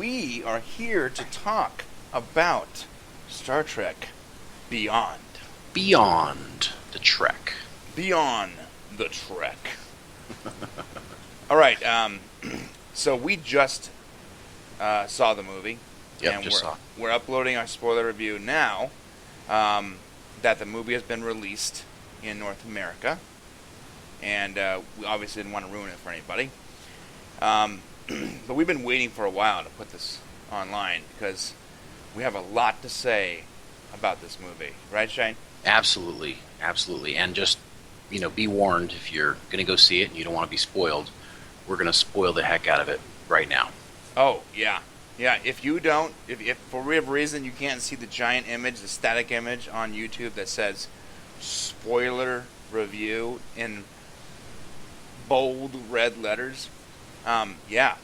we are here to talk about Star Trek Beyond. Beyond the Trek. Beyond the Trek. All right. So we just saw the movie, Yep, and just saw. we're uploading our spoiler review now. That the movie has been released in North America, and we obviously didn't want to ruin it for anybody. But we've been waiting for a while to put this online because we have a lot to say about this movie, right, Shane? Absolutely, absolutely. And just, be warned if you're going to go see it and you don't want to be spoiled. We're going to spoil the heck out of it right now. Oh, yeah. Yeah, if you don't, if for whatever reason you can't see the giant image, the static image on YouTube that says spoiler review in bold red letters,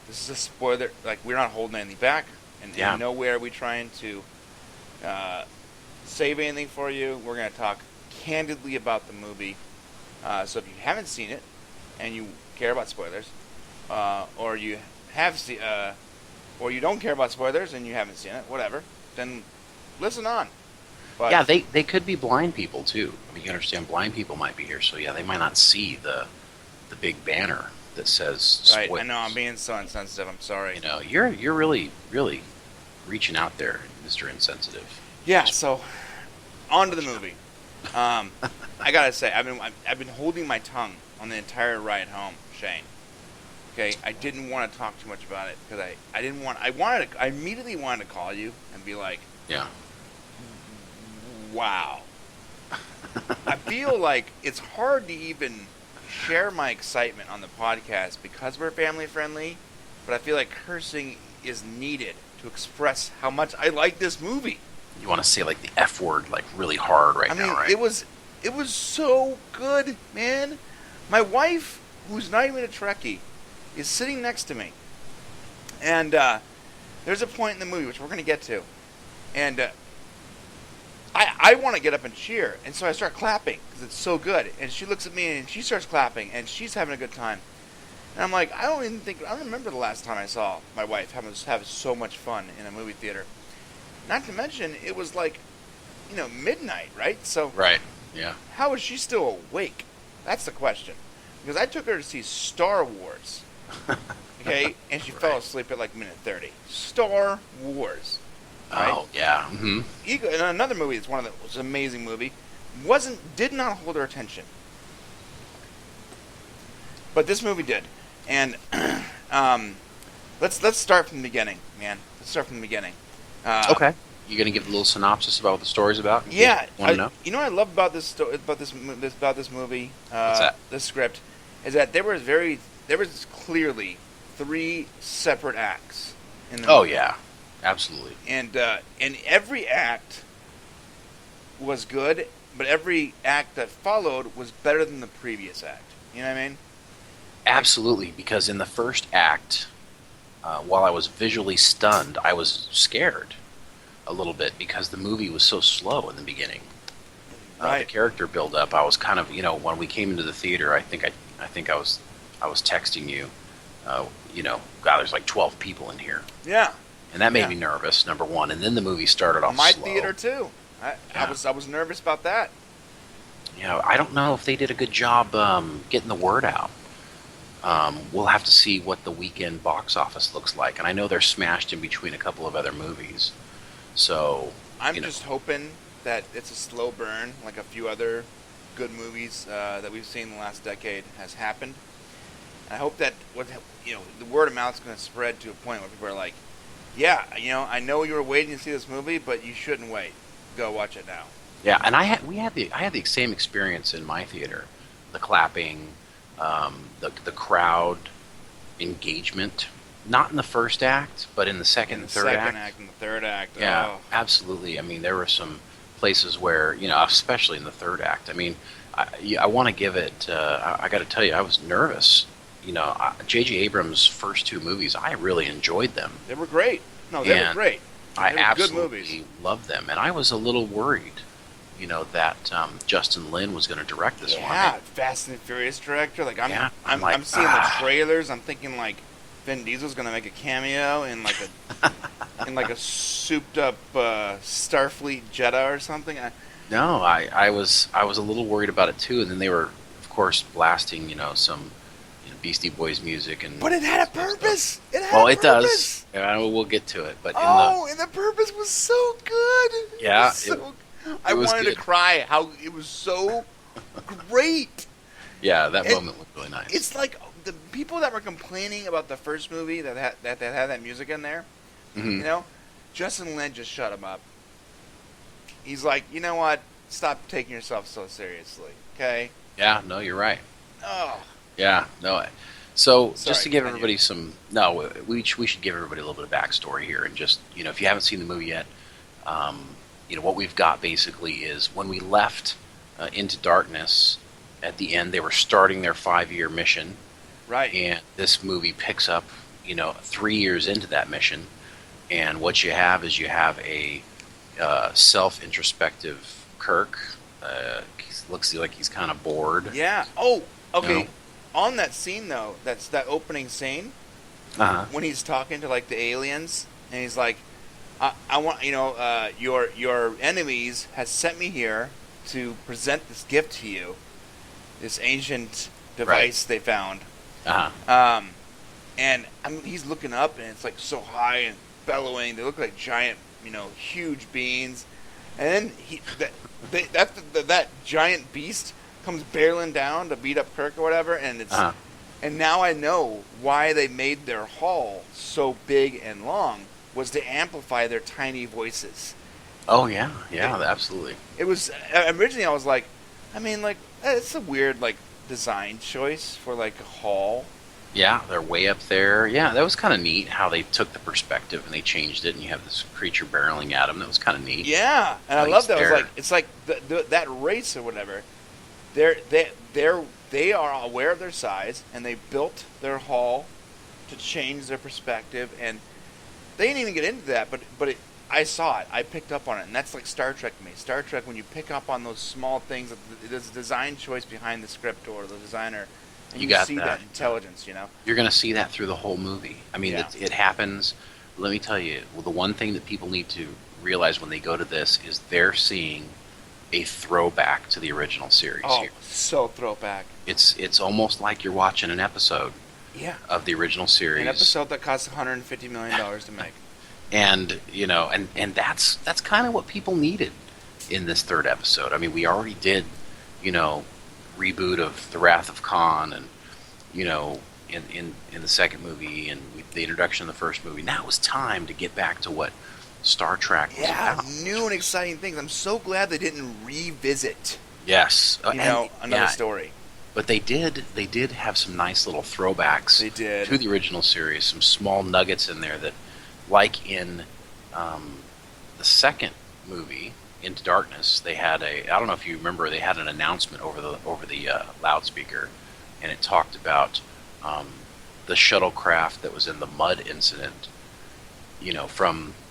this is a spoiler. Like, we're not holding anything back, and nowhere are we trying to save anything for you. We're going to talk candidly about the movie. So if you haven't seen it and you care about spoilers, or you have seen, or you don't care about spoilers and you haven't seen it, whatever, then listen on. But yeah, they could be blind people too. I mean, you understand, blind people might be here, so yeah, they might not see the big banner that says spoilers. Right, I know, I'm being so insensitive. I'm sorry. You're really, really reaching out there, Mr. Insensitive. Yeah. So on to the movie. I gotta say, I've been holding my tongue on the entire ride home, Shane. Okay, I didn't want to talk too much about it because I immediately wanted to call you and be like, yeah, wow. I feel like it's hard to even share my excitement on the podcast because we're family friendly, but I feel like cursing is needed to express how much I like this movie. You want to say like the F word like really hard now, right? It was so good, man. My wife, who's not even a Trekkie, is sitting next to me. And there's a point in the movie, which we're going to get to. And I want to get up and cheer. And so I start clapping because it's so good. And she looks at me and she starts clapping. And she's having a good time. And I'm like, I don't remember the last time I saw my wife have so much fun in a movie theater. Not to mention, it was like, midnight, right? So right, yeah. How is she still awake? That's the question. Because I took her to see Star Wars. Okay, and she fell asleep at like minute 30. Star Wars. Right? Oh yeah. Mm-hmm. And another movie that's was an amazing movie. Did not hold her attention. But this movie did. And let's start from the beginning, man. Let's start from the beginning. Okay. You gonna give a little synopsis about what the story's about? Yeah. Want to know? You know what I love about this movie? What's that? The script is that there was clearly 3 separate acts in the movie. Oh yeah, absolutely. And every act was good, but every act that followed was better than the previous act. You know what I mean? Absolutely, because in the first act, while I was visually stunned, I was scared a little bit because the movie was so slow in the beginning. Right. The character build up, I was kind of, when we came into the theater, I think I was texting you, God, there's like 12 people in here. Yeah. And that made me nervous, number one. And then the movie started off My slow. theater too. I was nervous about that. I don't know if they did a good job getting the word out. We'll have to see what the weekend box office looks like. And I know they're smashed in between a couple of other movies. So I'm just hoping that it's a slow burn, like a few other good movies that we've seen in the last decade has happened. And I hope that the word of mouth is going to spread to a point where people are like, yeah, I know you were waiting to see this movie, but you shouldn't wait. Go watch it now. Yeah, and I had the same experience in my theater. The clapping, the crowd engagement, not in the first act, but in the second and third act. In the third act. Yeah, oh. Absolutely. I mean, there were some places where, especially in the third act. I mean, I want to give it. I got to tell you, I was nervous. J.J. Abrams' first 2 movies, I really enjoyed them. They were great. No, they were great. I absolutely good movies. Loved them, and I was a little worried, that Justin Lin was going to direct this one. Yeah, Fast and Furious director. Like I'm seeing the trailers. I'm thinking like Vin Diesel's gonna make a cameo in like a souped up Starfleet Jetta or something. No, I was a little worried about it too, and then they were, of course, blasting some Beastie Boys music and. But it had a purpose. It had well, a it purpose. does. We'll get to it, but and the purpose was so good. Yeah, I was wanted good. to cry. How it was so great. Yeah, that moment was really nice. It's like the people that were complaining about the first movie that had that music in there. Mm-hmm. Justin Lin just shut him up. He's like, you know what? Stop taking yourself so seriously, okay? Yeah, no, you're right. Oh. Yeah, no. So Sorry, just to give continue. everybody we should give everybody a little bit of backstory here, and just if you haven't seen the movie yet, what we've got basically is when we left Into Darkness. At the end, they were starting their 5-year mission, Right. and this movie picks up 3 years into that mission, and what you have is a self-introspective Kirk. Looks like he's kind of bored. Yeah. Oh, okay. No. On that scene though, that's that opening scene Uh-huh. when he's talking to like the aliens, and he's like, "I want your enemies has sent me here to present this gift to you, this ancient device they found." Uh-huh. And he's looking up, and it's like so high and bellowing. They look like giant, huge beings. And then that giant beast comes barreling down to beat up Kirk or whatever. And Uh-huh. and now I know why they made their hall so big and long was to amplify their tiny voices. Oh yeah, absolutely. It was originally I was like, it's a weird design choice for a hall. Yeah, they're way up there. Yeah, that was kind of neat how they took the perspective and they changed it, and you have this creature barreling at them. That was kind of neat. Yeah, and I Like love that. there. It's like that race or whatever. They are aware of their size, and they built their hall to change their perspective. And they didn't even get into that, but I saw it. I picked up on it, and that's like Star Trek to me. Star Trek, when you pick up on those small things, there's a design choice behind the script or the designer, and You you got see that. intelligence. You're going to see that through the whole movie. I mean, Yeah. it happens. Let me tell you, the one thing that people need to realize when they go to this is they're seeing a throwback to the original series Oh, here. so throwback. It's almost like you're watching an episode Yeah, of the original series. an episode that cost $150 million to make. And and that's kind of what people needed in this third episode. I mean, we already did, reboot of The Wrath of Khan, and in the second movie, and the introduction of the first movie. Now it was time to get back to what Star Trek was Yeah, about. new and exciting things. I'm so glad they didn't revisit, Yes, another story. But they did have some nice little throwbacks They did. to the original series. Some small nuggets in there that, like in the second movie, Into Darkness, they had I don't know if you remember, they had an announcement over the loudspeaker, and it talked about the shuttlecraft that was in the Mud incident.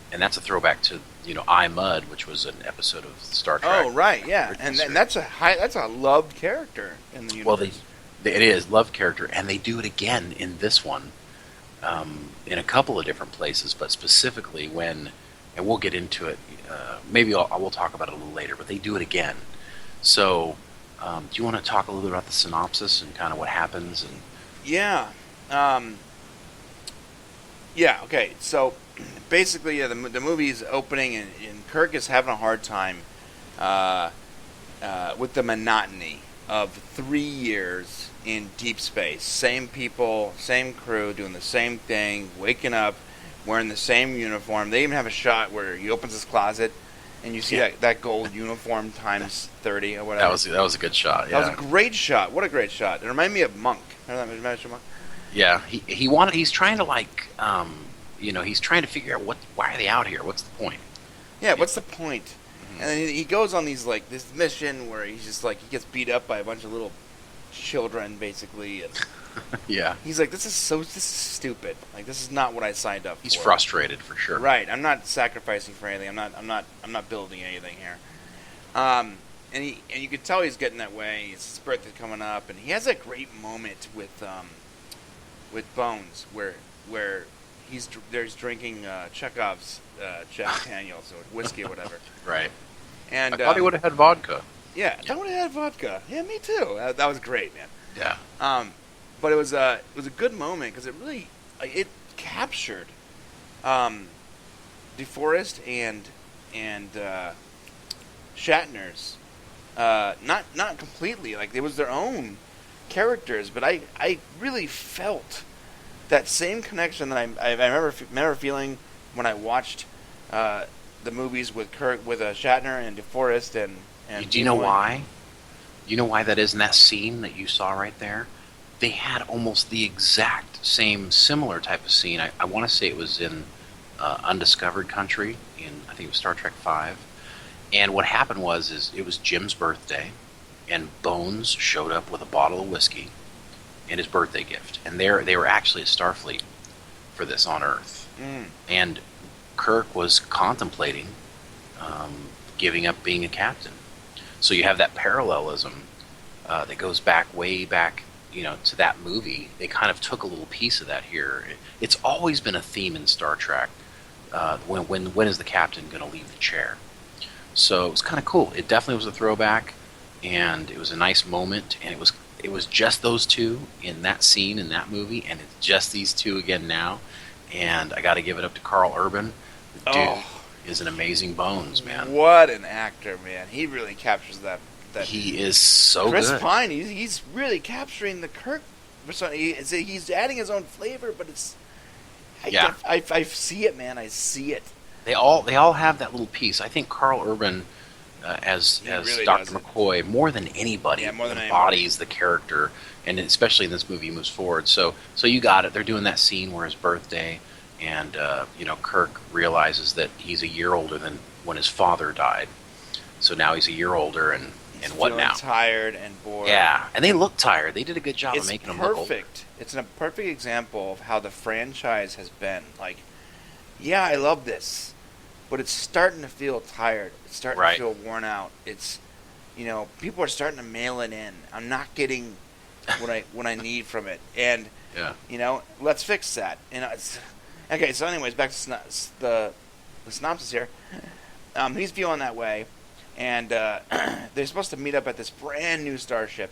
And that's a throwback to I, Mud, which was an episode of Star Trek. Oh, right, yeah, original and series. that's a loved character in the universe. Well, it is love character, and they do it again in this one, in a couple of different places, but specifically when, and we'll get into it. Maybe we'll talk about it a little later, but they do it again. So, do you want to talk a little bit about the synopsis and kind of what happens? And Yeah. Yeah, okay. So basically, the movie's opening, and Kirk is having a hard time with the monotony of 3 years in deep space. Same people, same crew, doing the same thing, waking up, wearing the same uniform. They even have a shot where he opens his closet, and you see that gold uniform times 30 or whatever. that was a good shot. Yeah. That was a great shot. What a great shot. It reminded me of Monk. Remember that Monk? Yeah, he's trying to he's trying to figure out why are they out here? What's the point? Yeah, what's the point? Mm-hmm. And then he goes on this mission where he's just he gets beat up by a bunch of little children, basically. And Yeah. he's like, this is stupid. This is not what I signed up for. He's frustrated for sure. Right. I'm not sacrificing for anything. I'm not building anything here. And you could tell he's getting that way. His birthday's coming up, and he has a great moment with Bones where where he's drinking Chekhov's Jack Daniels or whiskey or whatever. Right. And I thought he would have had vodka. Yeah, I would have had vodka. Yeah, me too. That was great, man. Yeah. But it was a good moment because it really it captured DeForest and Shatner's not completely, like it was their own characters, but I really felt that same connection that I remember feeling when I watched the movies with Shatner and DeForest and Do you know why? You know why that is in that scene that you saw right there? They had almost the exact same similar type of scene. I want to say it was in Undiscovered Country in, I think it was Star Trek V. And what happened was it was Jim's birthday, and Bones showed up with a bottle of whiskey and his birthday gift. And they were actually at Starfleet for this on Earth. And Kirk was contemplating giving up being a captain. So you have that parallelism that goes way back, to that movie. They kind of took a little piece of that here. It's always been a theme in Star Trek. When is the captain going to leave the chair? So it was kind of cool. It definitely was a throwback, and it was a nice moment. And it was just those two in that scene in that movie, and it's just these two again now. And I got to give it up to Carl Urban. The dude is an amazing Bones, man. What an actor, man! He really captures that. He is so Chris good. Pine, he's really capturing the Kirk persona. He's adding his own flavor, but it's. I see it, man. I see it. They all have that little piece. I think Carl Urban, as really Dr. McCoy, more than anybody, embodies the character, and especially in this movie, moves forward. So you got it. They're doing that scene where his birthday, and Kirk realizes that he's a year older than when his father died. So now he's a year older, and what now? Tired and bored. Yeah, and they look tired. They did a good job of making them look old. It's a perfect example of how the franchise has been. Like, yeah, I love this, but it's starting to feel tired. It's starting to feel worn out. It's, people are starting to mail it in. I'm not getting what I need from it, and let's fix that. Okay. So, anyways, back to the synopsis here. He's feeling that way. And they're supposed to meet up at this brand new starship.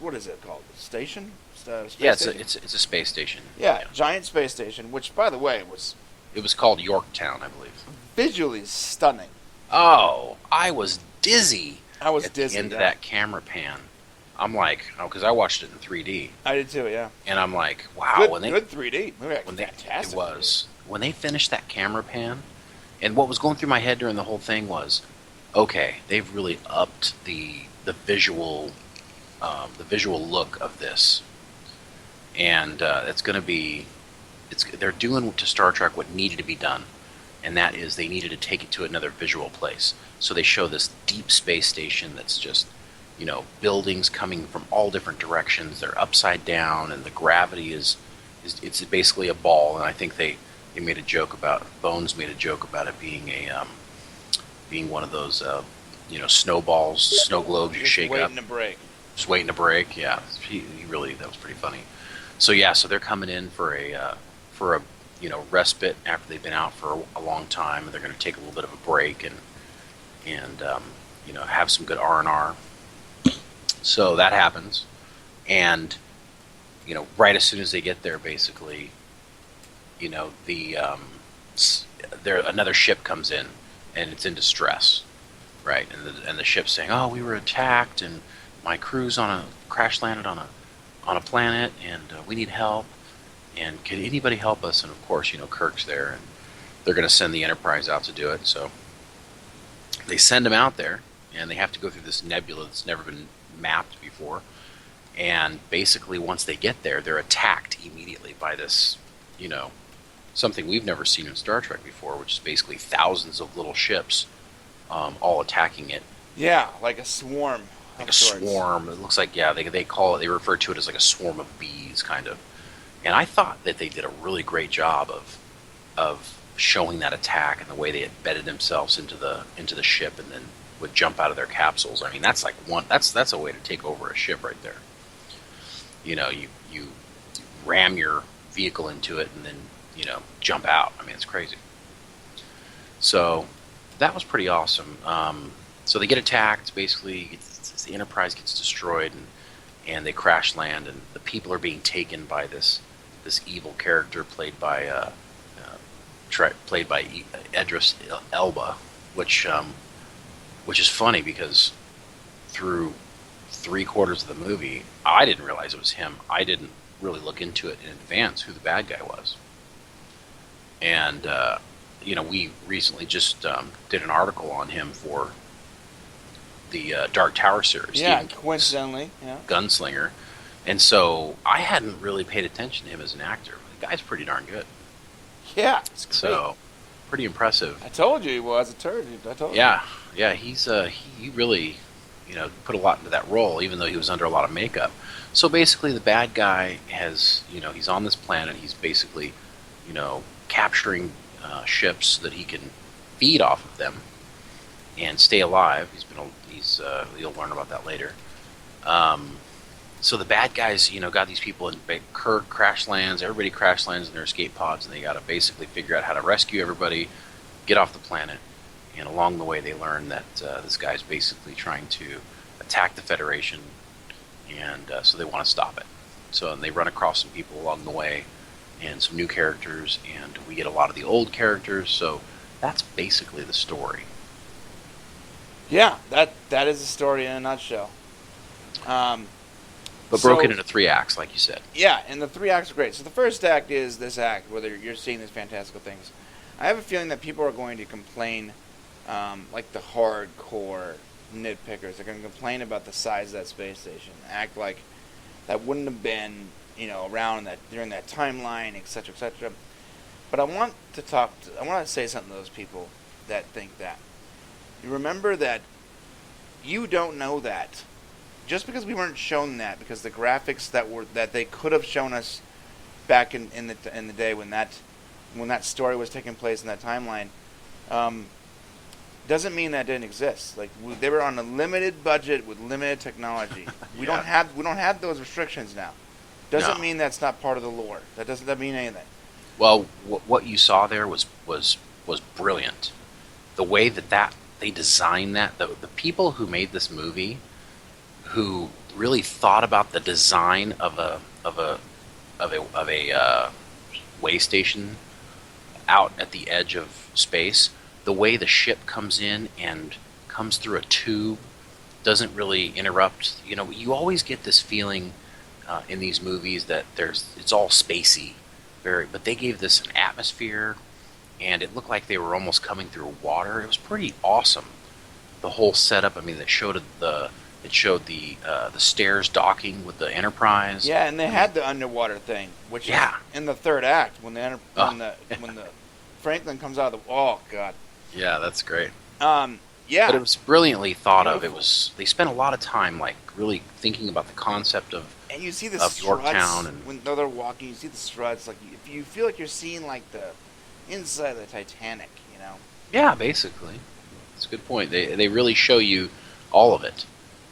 What is it called? Station? Station? It's a space station. Yeah, giant space station. Which, by the way, it was called Yorktown, I believe. Visually stunning. Oh, I was dizzy. At the end of that camera pan. I'm like, because I watched it in 3D. I did too, yeah. And I'm like, wow, good 3D. Fantastic. It was when they finished that camera pan. And what was going through my head during the whole thing was, okay, they've really upped the visual look of this, and it's going to be, they're doing to Star Trek what needed to be done, and that is they needed to take it to another visual place. So they show this deep space station that's just, buildings coming from all different directions. They're upside down, and the gravity is it's basically a ball. And I think they made a joke about Bones made a joke about it being being one of those snowballs, snow globes you shake up. Just waiting to break. Yeah, he really, that was pretty funny. So they're coming in for a respite after they've been out for a long time, and they're going to take a little bit of a break and have some good R&R. So that happens, and right as soon as they get there, basically. Another ship comes in, and it's in distress, right? And the ship's saying, "Oh, we were attacked, and my crew's crash landed on a planet, and we need help. And can anybody help us?" And of course, Kirk's there, and they're going to send the Enterprise out to do it. So they send him out there, and they have to go through this nebula that's never been mapped before. And basically, once they get there, they're attacked immediately by this, something we've never seen in Star Trek before, which is basically thousands of little ships all attacking it. Yeah, like a swarm. Like a swarm. It looks like, they refer to it as like a swarm of bees, kind of. And I thought that they did a really great job of showing that attack and the way they embedded themselves into the ship and then would jump out of their capsules. I mean, that's like that's a way to take over a ship right there. You ram your vehicle into it and then jump out. I mean, it's crazy. So that was pretty awesome. So they get attacked. Basically, the Enterprise gets destroyed, and they crash land, and the people are being taken by this evil character played by Idris Elba, which is funny because through 3/4 of the movie, I didn't realize it was him. I didn't really look into it in advance who the bad guy was. And we recently just did an article on him for the Dark Tower series. Yeah, coincidentally, yeah. Gunslinger. And so I hadn't really paid attention to him as an actor. The guy's pretty darn good. Yeah, it's great. So, pretty impressive. I told you he was a turd. I told you. Yeah, he's he really, put a lot into that role, even though he was under a lot of makeup. So basically, the bad guy has, he's on this planet. He's basically, capturing ships so that he can feed off of them and stay alive. You'll learn about that later. So the bad guys, got these people in Kirk crash lands. Everybody crash lands in their escape pods, and they got to basically figure out how to rescue everybody, get off the planet. And along the way, they learn that this guy's basically trying to attack the Federation, and so they want to stop it. So they run across some people along the way, and some new characters, and we get a lot of the old characters. So that's basically the story. Yeah, that is the story in a nutshell. But broken into 3 acts, like you said. Yeah, and the 3 acts are great. So the first act is this act, where you're seeing these fantastical things. I have a feeling that people are going to complain, like the hardcore nitpickers. They're going to complain about the size of that space station. Act like that wouldn't have been, around during that timeline, etc., etc. But I want to say something to those people that think that. You remember that you don't know that. Just because we weren't shown that, because the graphics that they could have shown us back in the day when that story was taking place in that timeline, doesn't mean that didn't exist. Like they were on a limited budget with limited technology. We don't have those restrictions now. Doesn't mean that's not part of the lore. That doesn't mean anything. Well, what you saw there was brilliant. The way that they designed that, the people who made this movie, who really thought about the design of a way station out at the edge of space, the way the ship comes in and comes through a tube, doesn't really interrupt. You always get this feeling in these movies that it's all spacey, but they gave this an atmosphere, and it looked like they were almost coming through water. It was pretty awesome. The whole setup. I mean, it showed the stairs docking with the Enterprise. Yeah, and they had the underwater thing, which is in the 3rd act when the Franklin comes out of the. Oh God. Yeah, that's great. Yeah. But it was brilliantly thought of. They spent a lot of time really thinking about the concept of. And you see the of struts Yorktown when they're walking. You see the struts. Like if you feel like you're seeing like the inside of the Titanic. Yeah, basically. That's a good point. They really show you all of it.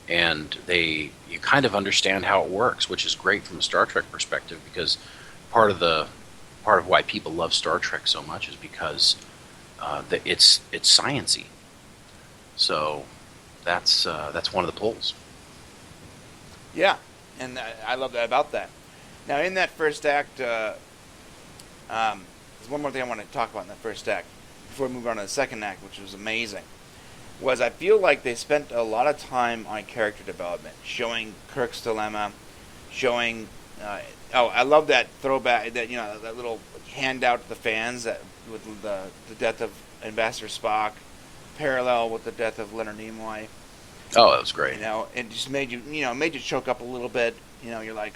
And you kind of understand how it works, which is great from a Star Trek perspective, because part of why people love Star Trek so much is because it's science-y. So that's one of the pulls. Yeah, and I love that about that. Now, in that first act, there's one more thing I want to talk about in that first act before we move on to the second act, which was amazing. I feel like they spent a lot of time on character development, showing Kirk's dilemma, showing. I love that throwback, that little handout to the fans with the death of Ambassador Spock, parallel with the death of Leonard Nimoy. Oh, that was great. It just made you choke up a little bit. You're like,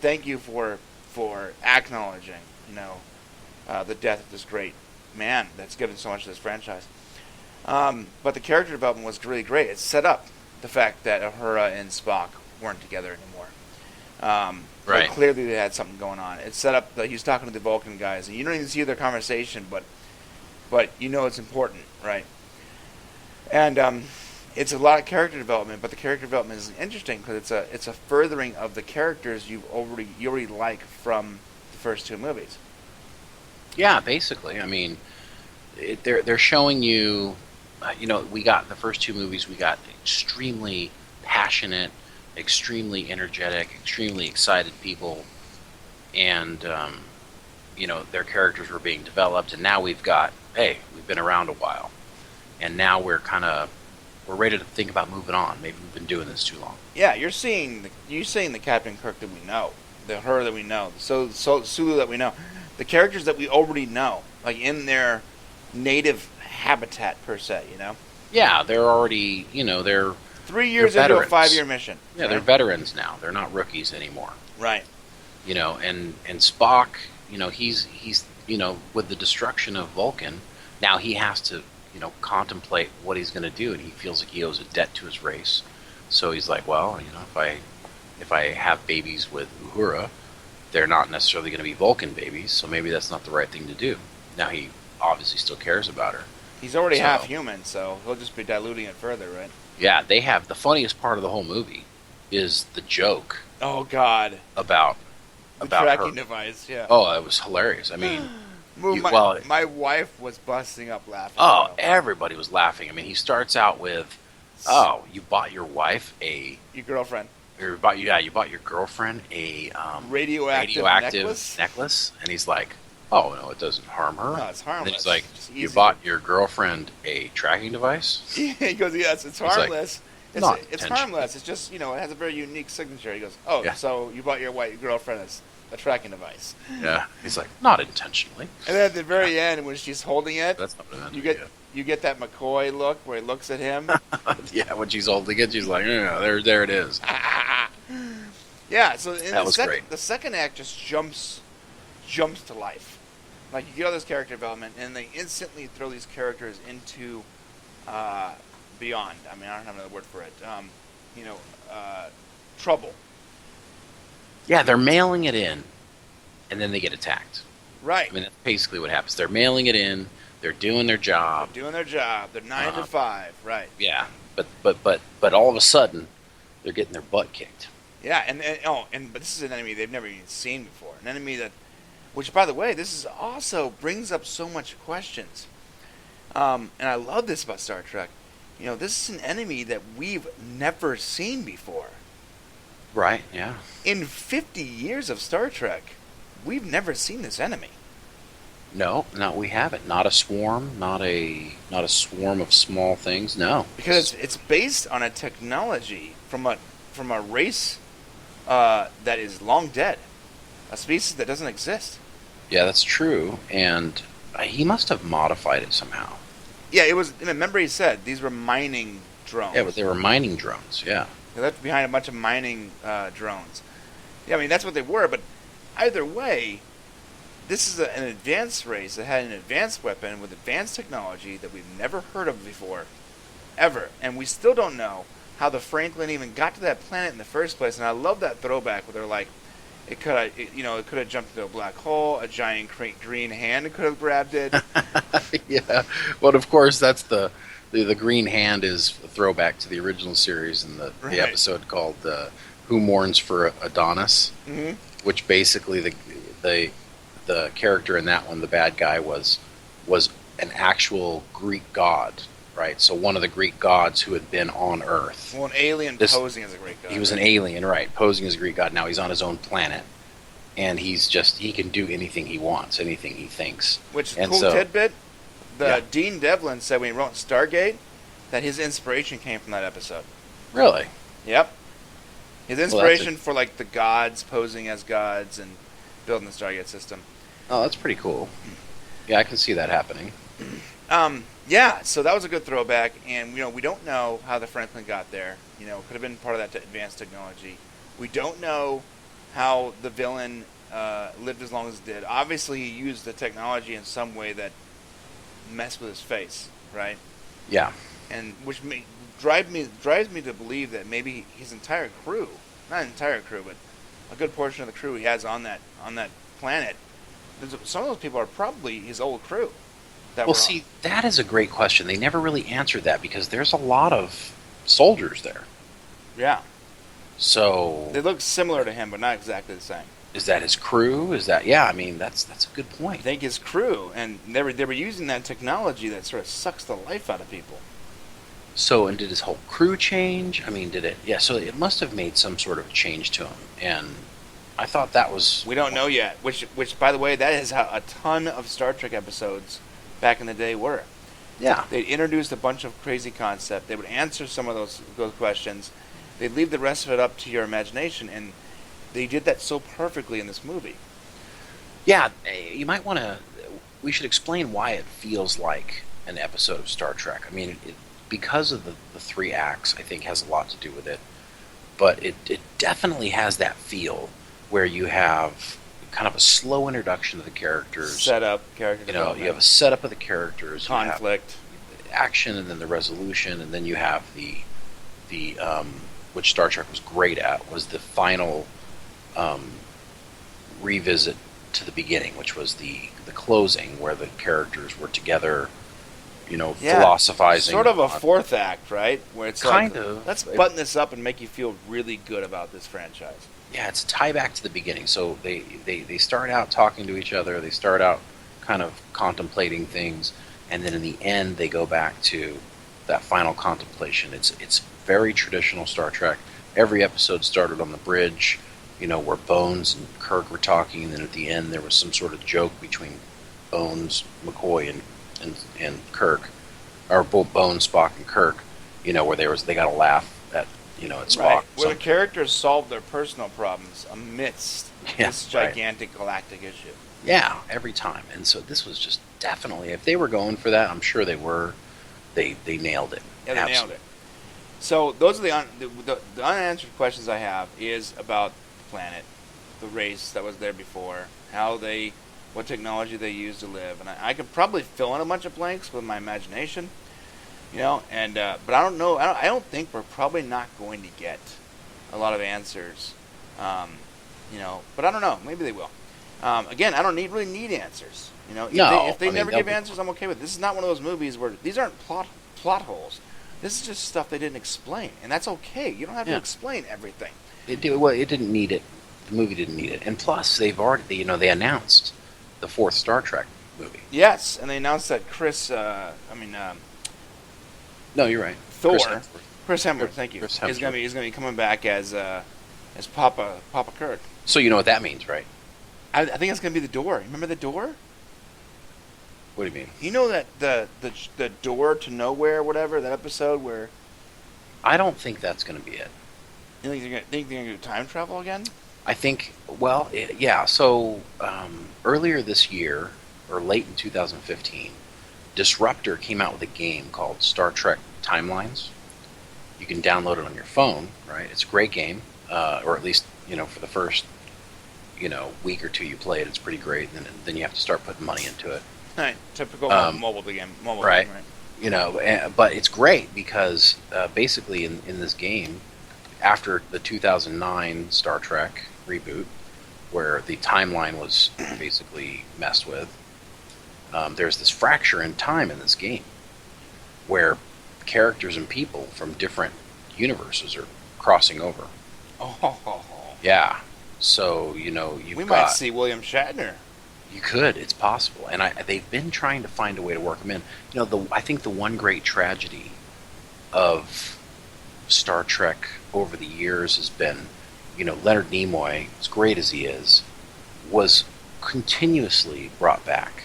thank you for acknowledging, the death of this great man that's given so much to this franchise. But the character development was really great. It set up the fact that Uhura and Spock weren't together anymore. Right. Clearly they had something going on. It set up that he was talking to the Vulcan guys, and you don't even see their conversation, but it's important, right? And it's a lot of character development, but the character development is interesting because it's a furthering of the characters you already like from the first two movies. Yeah, basically. I mean, they're showing you, we got the first two movies. We got extremely passionate, extremely energetic, extremely excited people, and their characters were being developed. And now we've been around a while, and now we're ready to think about moving on. Maybe we've been doing this too long. Yeah, you're seeing the Captain Kirk that we know, the her that we know, the Sulu that we know, the characters that we already know, like in their native habitat per se. Yeah, they're already, they're 3 years they're into a veterans. 5-year mission. Yeah, right? they're veterans now. They're not rookies anymore. Right. And Spock, he's with the destruction of Vulcan, now he has to contemplate what he's going to do, and he feels like he owes a debt to his race. So he's like, well, if I have babies with Uhura, they're not necessarily going to be Vulcan babies, so maybe that's not the right thing to do. Now he obviously still cares about her. He's already half human, so he'll just be diluting it further, right? Yeah, they have the funniest part of the whole movie is the joke. Oh God! About tracking her device. Yeah. Oh, it was hilarious. I mean, my wife was busting up laughing. Oh, everybody was laughing. I mean, he starts out with, "Oh, you bought your wife your girlfriend, you bought your girlfriend a radioactive necklace," and he's like, "Oh no, it doesn't harm her." No, it's harmless. And then he's like, "You bought your girlfriend a tracking device?" He goes, "Yes, it's harmless. It's harmless. It's just it has a very unique signature." He goes, "Oh, yeah. So you bought your girlfriend a tracking device?" Yeah. He's like, "Not intentionally." And then at the very end, when she's holding it, that's not what you get that McCoy look where he looks at him. Yeah, when she's holding it, she's like, "Yeah, there it is." Yeah. So great. The second act just jumps to life. Like you get all this character development, and they instantly throw these characters into beyond. I mean, I don't have another word for it. Trouble. Yeah, they're mailing it in, and then they get attacked. Right. I mean, that's basically what happens. They're mailing it in. They're doing their job. They're 9 to 5. Right. Yeah, but all of a sudden, they're getting their butt kicked. Yeah, but this is an enemy they've never even seen before. An enemy which by the way, this is also brings up so much questions. And I love this about Star Trek. This is an enemy that we've never seen before. Right, yeah. In 50 years of Star Trek, we've never seen this enemy. No, we haven't. Not a swarm, not a swarm of small things. No, because it's based on a technology from a race that is long dead, a species that doesn't exist. Yeah, that's true, and he must have modified it somehow. Yeah, it was. Remember, he said these were mining drones. Yeah, but they were mining drones. Yeah, they left behind a bunch of mining drones. Yeah, I mean that's what they were. But either way, this is an advanced race that had an advanced weapon with advanced technology that we've never heard of before, ever, and we still don't know how the Franklin even got to that planet in the first place. And I love that throwback where they're like, it could have jumped into a black hole. A giant green hand could have grabbed it. Yeah, well, of course, that's the green hand is a throwback to the original series in the episode called "Who Mourns for Adonis," which basically the character in that one, the bad guy, was an actual Greek god. Right, so one of the Greek gods who had been on Earth. Well, an alien posing as a Greek god. He was an alien, right, posing as a Greek god. Now he's on his own planet, and he can do anything he wants, anything he thinks. Which is cool tidbit. Dean Devlin said when he wrote Stargate that his inspiration came from that episode. Really? Yep. His inspiration for like the gods posing as gods and building the Stargate system. Oh, that's pretty cool. Yeah, I can see that happening. Yeah, so that was a good throwback, and we don't know how the Franklin got there. It could have been part of that advanced technology. We don't know how the villain lived as long as it did. Obviously, he used the technology in some way that messed with his face, right? Yeah. And which drives me to believe that maybe his entire crew, not entire crew, but a good portion of the crew he has on that planet, some of those people are probably his old crew. Well, see, that is a great question. They never really answered that because there's a lot of soldiers there. Yeah. So They look similar to him, but not exactly the same. is that his crew? Is that yeah? I mean, that's a good I point. think his crew, and they were using that technology that sort of sucks the life out of people. So, and did his whole crew change? I mean, did it? Yeah. So it must have made some sort of change to him, and I thought that was. We don't know yet. Which, by the way, that is how a ton of Star Trek episodes back in the day were. Yeah. They'd introduce a bunch of crazy concept. They would answer some of those questions. They'd leave the rest of it up to your imagination, and they did that so perfectly in this movie. Yeah. You might want to. We should explain why it feels like an episode of Star Trek. I mean, because of the three acts, I think has a lot to do with it. But it definitely has that feel where you have kind of a slow introduction of the characters. Setup, character You know, development, you have a setup of the characters, conflict. you have action, and then the resolution, and then you have the which Star Trek was great at was the final revisit to the beginning, which was the closing where the characters were together, philosophizing. Sort of a fourth act, right? Where it's Kind like, of. let's button this up and make you feel really good about this franchise. Yeah, it's a tie back to the beginning. So they start out talking to each other. They start out kind of contemplating things, and then in the end they go back to that final contemplation. It's very traditional Star Trek. Every episode started on the bridge, where Bones and Kirk were talking, and then at the end there was some sort of joke between Bones, McCoy, and Kirk, or both Bones, Spock, and Kirk. Where they got a laugh at at Spock. Right. Where the characters solve their personal problems amidst this right. gigantic galactic issue. Yeah, every time. And so this was just definitely, if they were going for that, I'm sure they were. They nailed it. Yeah, they nailed it. So those are the unanswered questions I have is about the planet, the race that was there before, what technology they used to live, and I could probably fill in a bunch of blanks with my imagination, and but I don't know. I don't think we're probably not going to get a lot of answers, but I don't know. Maybe they will. Again, I don't really need answers. If they never give answers, I'm okay with it. This is not one of those movies where these aren't plot holes. This is just stuff they didn't explain, and that's okay. You don't have to explain everything. It didn't need it. The movie didn't need it, and plus they've already, they announced the fourth Star Trek movie. Yes, and they announced that No, you're right. Thor, Chris Hemsworth, thank you, Chris is Hemsworth. going to be coming back as Papa Kirk. So you know what that means, right? I think it's going to be the door. Remember the door? What do you mean? You know that the door to nowhere, whatever, that episode where I don't think that's going to be it. you think they're going to do time travel again? I think, yeah. So earlier this year, or late in 2015, Disruptor came out with a game called Star Trek Timelines. You can download it on your phone, right? It's a great game, or at least for the first week or two you play it, it's pretty great. And then you have to start putting money into it. Right, typical mobile game. Right. Game, right? But it's great because basically in this game, after the 2009 Star Trek reboot, where the timeline was basically messed with, there's this fracture in time in this game, where characters and people from different universes are crossing over. Oh, Yeah. So we might see William Shatner. You could. It's possible, and they've been trying to find a way to work them in. I think the one great tragedy of Star Trek over the years has been, Leonard Nimoy, as great as he is, was continuously brought back.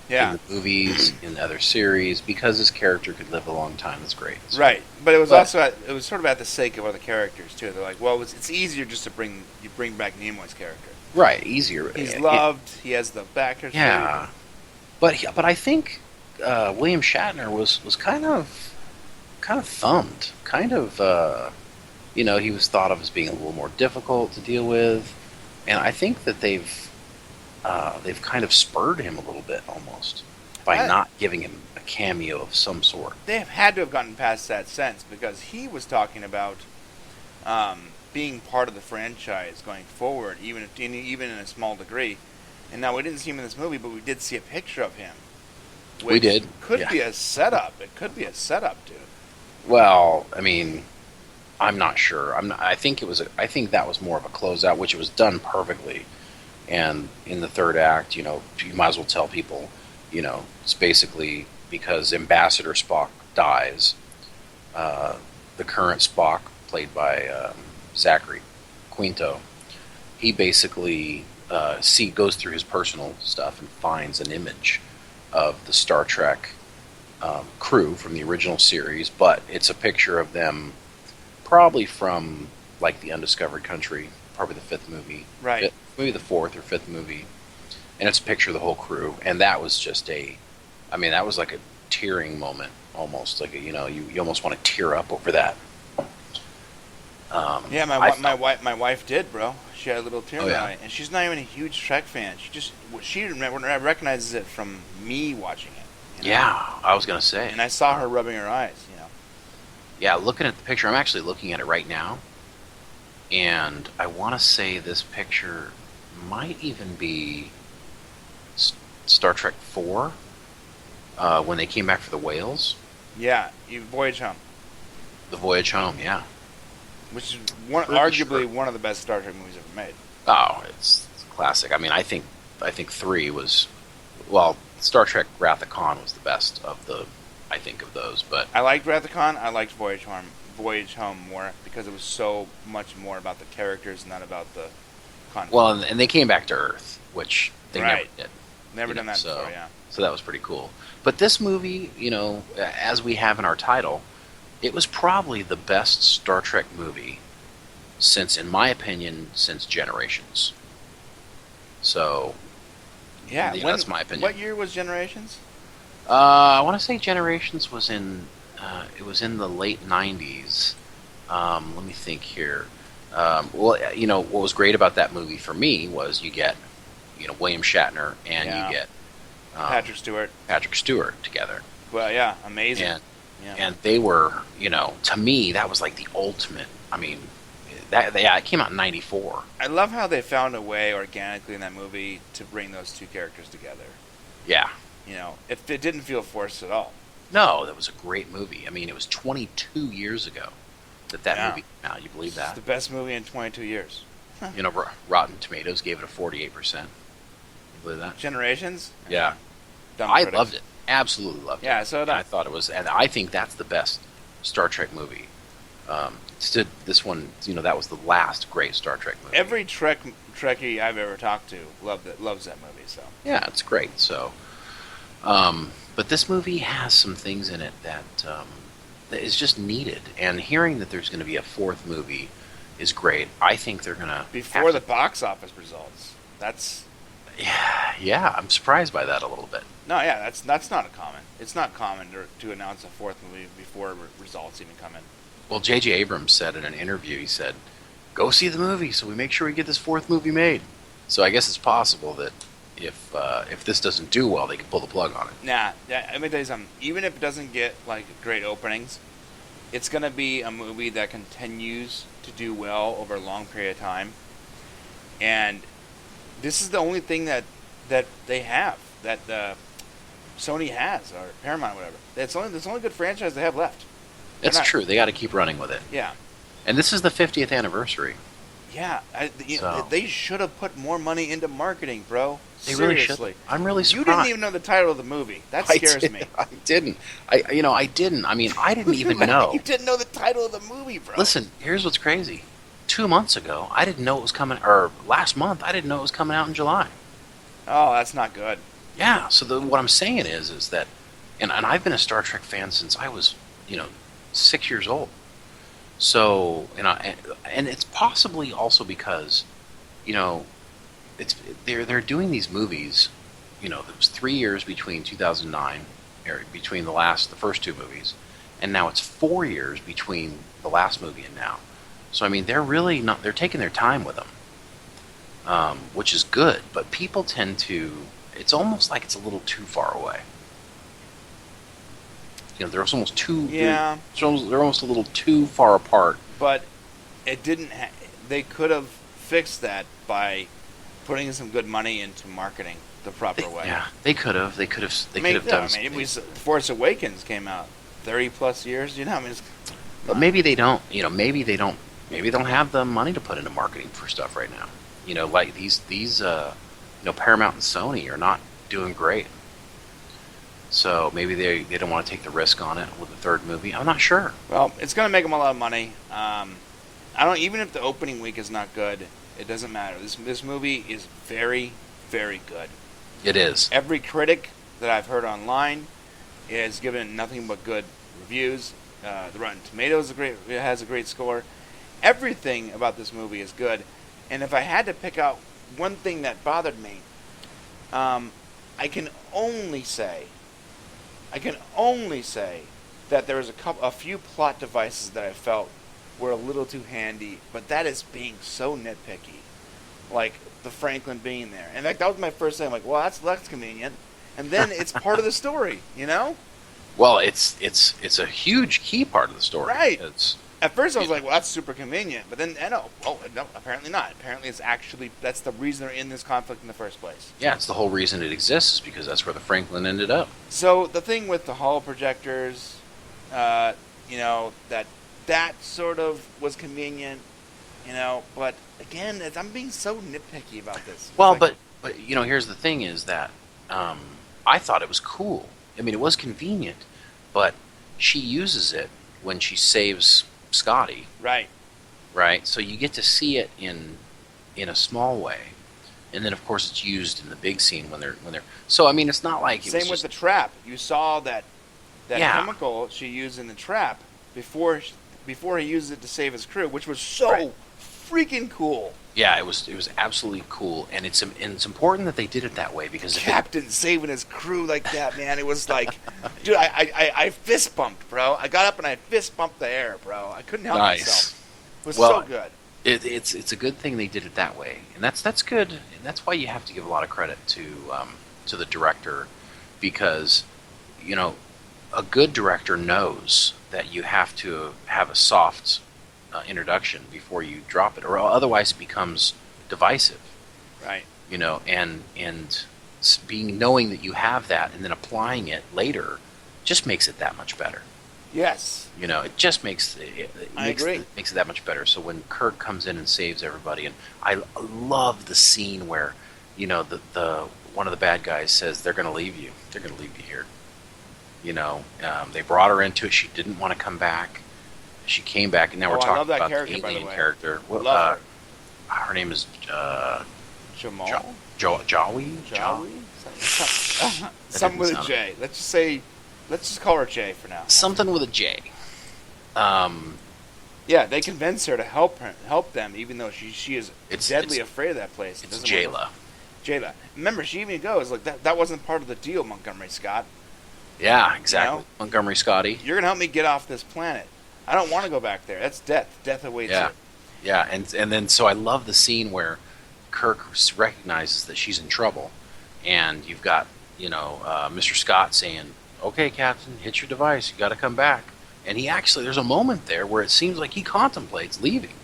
Yeah. In the movies, in the other series, because his character could live a long time. That's great. So, right, but it was also it was sort of at the sake of other characters too. They're like, well, it's easier just to bring back Nimoy's character. Right, easier. He's loved. He has the backers. Yeah, but I think William Shatner was kind of thumbed. He was thought of as being a little more difficult to deal with, and I think that they've kind of spurred him a little bit almost by not giving him a cameo of some sort. They have had to have gotten past that sense because he was talking about being part of the franchise going forward, even in a small degree. And now we didn't see him in this movie, but we did see a picture of him. We did. Could be a setup. It could be a setup, dude. Well, I mean, I'm not sure. I think I think that was more of a closeout, which it was done perfectly. And in the third act, you might as well tell people, it's basically because Ambassador Spock dies. The current Spock, played by Zachary Quinto, he basically goes through his personal stuff and finds an image of the Star Trek crew from the original series, but it's a picture of them probably from like the Undiscovered Country, probably the fifth movie, Right. maybe the fourth or fifth movie, and it's a picture of the whole crew, and that was just I mean, that was like a tearing moment, almost like you almost want to tear up over that. Yeah, my wife did, bro. She had a little tear in Oh, her yeah. eye, and she's not even a huge Trek fan. She recognizes it from me watching it. Yeah, I was gonna say. And I saw her rubbing her eyes. Yeah, looking at the picture, I'm actually looking at it right now, and I want to say this picture might even be Star Trek 4, when they came back for the whales, Yeah, you Voyage Home, the voyage home. Yeah. which is Pretty arguably sure. one of the best Star Trek movies ever made. Oh, it's classic. I mean, I think 3 was, well, Star Trek Wrath of Khan was the best of those, but I liked Wrath of Khan. I liked Voyage Home more because it was so much more about the characters, not about the conflict. well, and they came back to Earth, which they never Right. did. Never you done know, that so- before. Yeah. So that was pretty cool. But this movie, as we have in our title, it was probably the best Star Trek movie since, in my opinion, since Generations. So, Yeah. that's my opinion. What year was Generations? I want to say Generations was it was in the late 90s. Let me think here. Well, what was great about that movie for me was you get, William Shatner and Yeah. you get Patrick Stewart. together. Well, yeah, amazing. And yeah. and they were, to me, that was like the ultimate. I mean, it came out in '94. I love how they found a way organically in that movie to bring those two characters together. Yeah. It didn't feel forced at all. No, that was a great movie. I mean, it was 22 years ago that Yeah. movie came out. You believe It's that? the best movie in 22 years. Rotten Tomatoes gave it a 48%. You believe that? Generations? Yeah. Dumb I critics. loved it. Absolutely loved it. Yeah, so did And I. I thought it was, and I think that's the best Star Trek movie. This one, that was the last great Star Trek movie. Every Trekkie I've ever talked to loves that movie. So Yeah, it's great. So, but this movie has some things in it that is just needed. And hearing that there's going to be a fourth movie is great. I think they're going to before the box office results, that's Yeah, I'm surprised by that a little bit. no, yeah, that's not common. It's not common to announce a fourth movie before results even come in. Well, J.J. Abrams said in an interview, he said, "Go see the movie, so we make sure we get this fourth movie made." So I guess it's possible that if this doesn't do well, they can pull the plug on it. Nah, yeah, let me tell you something. Even if it doesn't get like great openings, it's gonna be a movie that continues to do well over a long period of time. And this is the only thing that they have that Sony has or Paramount, whatever. It's the only good franchise they have left. It's not- true. They got to keep running with it. Yeah, And this is the 50th anniversary. yeah. So- They should have put more money into marketing, bro. They really Seriously. should. I'm really You surprised. didn't even know the title of the movie. That I scares did- me. I didn't. I didn't. I mean, I didn't even know. You didn't know the title of the movie, bro. Listen, here's what's crazy. 2 months ago, I didn't know it was coming, or last month, I didn't know it was coming out in July. Oh, that's not good. Yeah, so what I'm saying is that, and I've been a Star Trek fan since I was, 6 years old. So, and it's possibly also because, they're doing these movies. There was 3 years between 2009, or between the first two movies, and now it's 4 years between the last movie and now. So I mean, they're really not. They're taking their time with them, which is good. But people tend to. It's almost like it's a little too far away. They're almost too. Yeah. They're almost a little too far apart. But it didn't. They could have fixed that by putting some good money into marketing the proper way. Yeah, they could have. They could have. They could have yeah, done. I mean, it was Force Awakens came out 30 plus years. I mean, But maybe they don't. Maybe they don't. Maybe they don't have the money to put into marketing for stuff right now. Like these Paramount and Sony are not doing great. So maybe they don't want to take the risk on it with the third movie. I'm not sure. Well, it's going to make them a lot of money. I don't even if the opening week is not good, it doesn't matter. This movie is very, very good. It is. Every critic that I've heard online has given it nothing but good reviews. The Rotten Tomatoes has a great score. Everything about this movie is good. And if I had to pick out one thing that bothered me, I can only say that there was a few plot devices that I felt were a little too handy, but that is being so nitpicky. Like the Franklin being there. In fact, that was my first thing. I'm like, well, that's convenient. And then it's part of the story, Well, it's a huge key part of the story. Right. At first I was like, well, that's super convenient. But then, no, apparently not. Apparently that's the reason they're in this conflict in the first place. Yeah, it's the whole reason it exists is because that's where the Franklin ended up. So the thing with the hall projectors, that sort of was convenient, but again, I'm being so nitpicky about this. Well, but here's the thing is that I thought it was cool. I mean, it was convenient, but she uses it when she saves Scotty. Right. So you get to see it in a small way, and then of course it's used in the big scene when they're. So I mean, it's not like same with the trap. You saw that chemical she used in the trap before he uses it to save his crew, which was so freaking cool. Yeah, it was absolutely cool, and it's important that they did it that way because Captain saving his crew like that, man. It was like, dude, I fist bumped, bro. I got up and I fist bumped the air, bro. I couldn't help myself. It was so good. It's a good thing they did it that way, and that's good, and that's why you have to give a lot of credit to the director, because a good director knows that you have to have a soft introduction before you drop it, or otherwise it becomes divisive. Right. And knowing that you have that and then applying it later just makes it that much better. Yes. It just makes it that much better. So when Kirk comes in and saves everybody, and I love the scene where the one of the bad guys says they're going to leave you. They're going to leave you here. They brought her into it. She didn't want to come back. She came back, and now we're talking about the alien character. Love her. Her name is Jamal? Jawi? Something with a J. Let's just call her J for now. Something with a J. Yeah, they convince her to help them, even though she is deadly afraid of that place. It's Jayla. Jayla. Remember, she even goes like that wasn't part of the deal, Montgomery Scott. Yeah, exactly. Montgomery Scotty. You're gonna help me get off this planet. I don't want to go back there. That's death. Death awaits you. Yeah, and then so I love the scene where Kirk recognizes that she's in trouble, and you've got Mr. Scott saying, "Okay, Captain, hit your device. You got to come back." And there's a moment there where it seems like he contemplates leaving,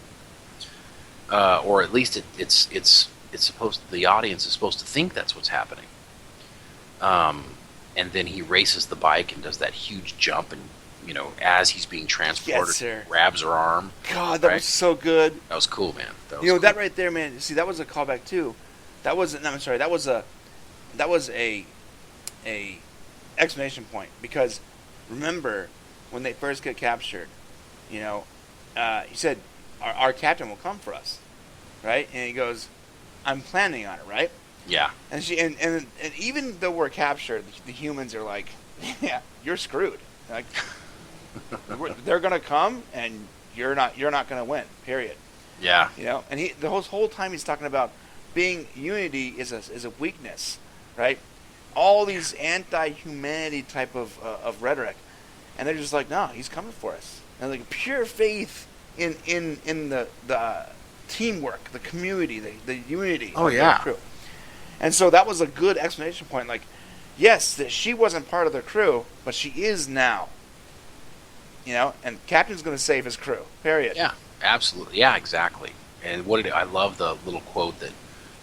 or at least it's the audience is supposed to think that's what's happening. And then he races the bike and does that huge jump, and as he's being transported, grabs her arm. God, that was so good. That was cool, man. That right there, man. See, that was a callback too. That was a exclamation point, because remember when they first get captured, he said our captain will come for us, right? And he goes, "I'm planning on it," right? Yeah. And and even though we're captured, the humans are like, "Yeah, you're screwed." Like, they're gonna come, and you're not gonna win. Period. Yeah. And the whole time he's talking about being unity is a weakness, right? All these anti-humanity type of rhetoric, and they're just like, no, he's coming for us, and like pure faith in the teamwork, the community, the unity. Oh yeah. Crew. And so that was a good explanation point. Like, yes, that she wasn't part of the crew, but she is now. And Captain's going to save his crew. Period. Yeah, absolutely. Yeah, exactly. And I love the little quote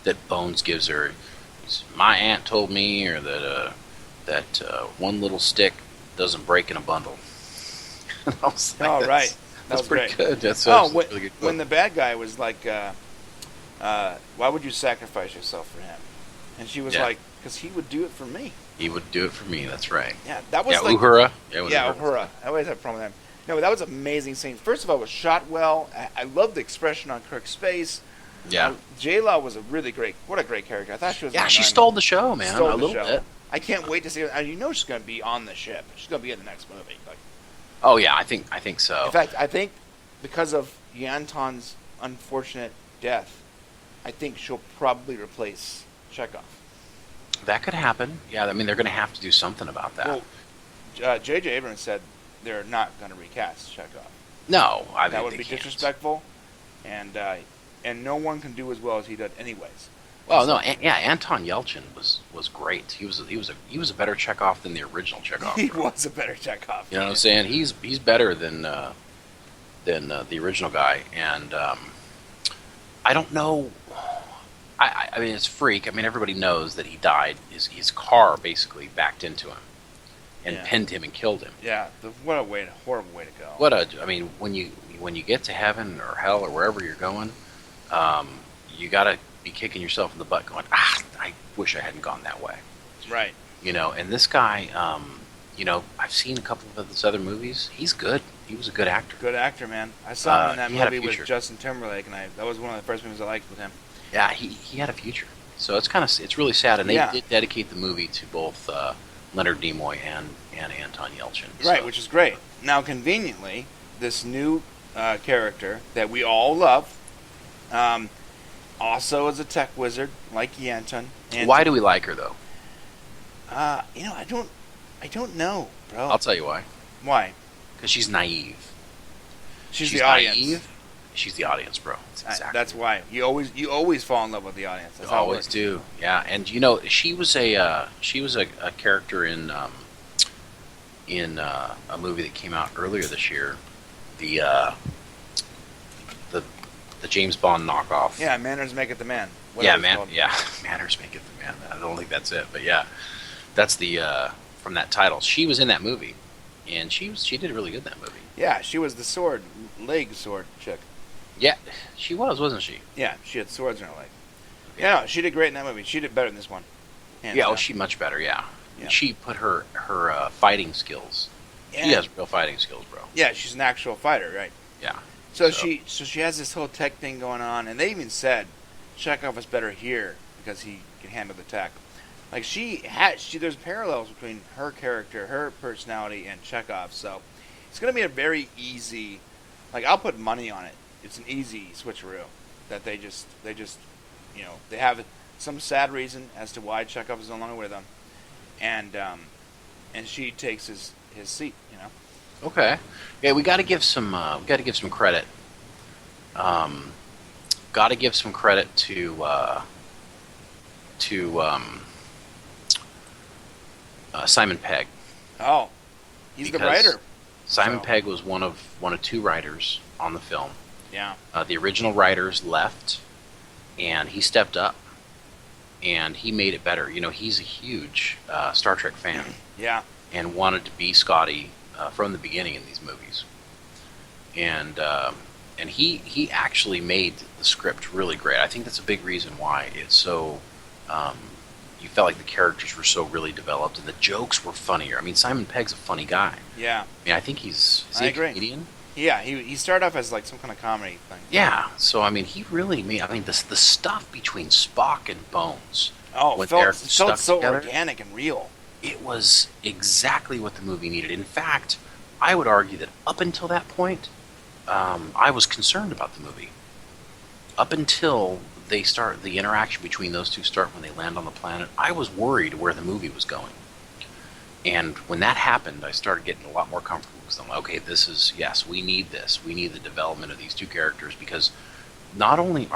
that Bones gives her. My aunt told me, or that one little stick doesn't break in a bundle. And I was like, Oh, that's, right. That that's was pretty great. good. That's Oh, a really good when quote. the bad guy was like, why would you sacrifice yourself for him? And she was Yeah. like, because he would do it for me. He would do it for me. That's right. Yeah, that Yeah, was like, Uhura. Yeah, when yeah, Uhura- Uhura. I always have a problem with him. No, that was an amazing scene. First of all, it was shot well. I loved the expression on Kirk's face. Yeah. J-Law was a really great, what a great character. I thought she was. Yeah, my she nine- stole the show, man. stole a the little show. bit. I can't wait to see her. And you know she's going to be on the ship. She's going to be in the next movie. Like, Oh yeah, I think so. in fact, I think because of Yanton's unfortunate death, I think she'll probably replace Chekhov. That could happen. Yeah, I mean they're going to have to do something about that. Well, J.J. Abrams said they're not going to recast Chekhov. No, I mean That would they be can't. disrespectful, and no one can do as well as he did, anyways. Well, no, yeah, Anton Yelchin was great. He was a better Chekhov than the original Chekhov. He was a better Chekhov. You know what I'm saying? He's better than the original guy, and I don't know. I mean, it's freak. I mean, everybody knows that he died. His car basically backed into him and Yeah. pinned him and killed him. Yeah, what a horrible way to go. I mean, when you get to heaven or hell or wherever you're going, you gotta be kicking yourself in the butt, going, I wish I hadn't gone that way. Right. You know, and this guy, I've seen a couple of his other movies. He's good. He was a good actor. Good actor, man. I saw him in that he had a movie with future. Justin Timberlake, and that was one of the first movies I liked with him. Yeah, he had a future. So it's really sad, and they Yeah. did dedicate the movie to both Leonard Nimoy and Anton Yelchin. Right, So- which is great. Now, conveniently, this new character that we all love, also is a tech wizard like Yanton. And Why do we like her though? I don't know, bro. I'll tell you why. Why? Because she's naive. She's She's the audience. naive. She's the audience, bro. That's exactly. That's why you always fall in love with the audience. That's You how it always works. do. Yeah, and she was a character in a movie that came out earlier this year, the James Bond knockoff. Yeah, manners make it the man. Yeah, Whatever it's called. manners make it the man. I don't think that's it, but yeah, that's the from that title. She was in that movie, and she did really good in that movie. Yeah, she was the leg sword chick. Yeah, she wasn't she? Yeah, she had swords in her leg. Yeah, no, she did great in that movie. She did better than this one. Hands Yeah, down. she much better. Yeah, Yeah. she put her fighting skills. Yeah. She has real fighting skills, bro. Yeah, she's an actual fighter, right? Yeah. So she has this whole tech thing going on, and they even said Chekhov is better here because he can handle the tech. Like there's parallels between her character, her personality, and Chekhov. So it's gonna be a very easy. Like I'll put money on it. It's an easy switcheroo that they just they have some sad reason as to why Chekhov is no longer with them, and she takes his seat. Okay. Yeah, we got to give some credit. Got to give some credit to Simon Pegg. Oh, he's the Because writer. Simon So- Pegg was one of two writers on the film. Yeah. The original writers left, and he stepped up, and he made it better. You know, he's a huge Star Trek fan Yeah. and wanted to be Scotty from the beginning in these movies. And he actually made the script really great. I think that's a big reason why it's so. You felt like the characters were so really developed, and the jokes were funnier. I mean, Simon Pegg's a funny guy. Yeah. I mean, I think is I he agree. a comedian? Yeah, he started off as like some kind of comedy thing. Yeah. So I mean, he really made. I mean, the stuff between Spock and Bones. Oh, When it felt they're so stuck together? organic and real. It was exactly what the movie needed. In fact, I would argue that up until that point, I was concerned about the movie. Up until the interaction between those two start when they land on the planet, I was worried where the movie was going. And when that happened, I started getting a lot more comfortable because I'm like, okay, we need this. We need the development of these two characters because not only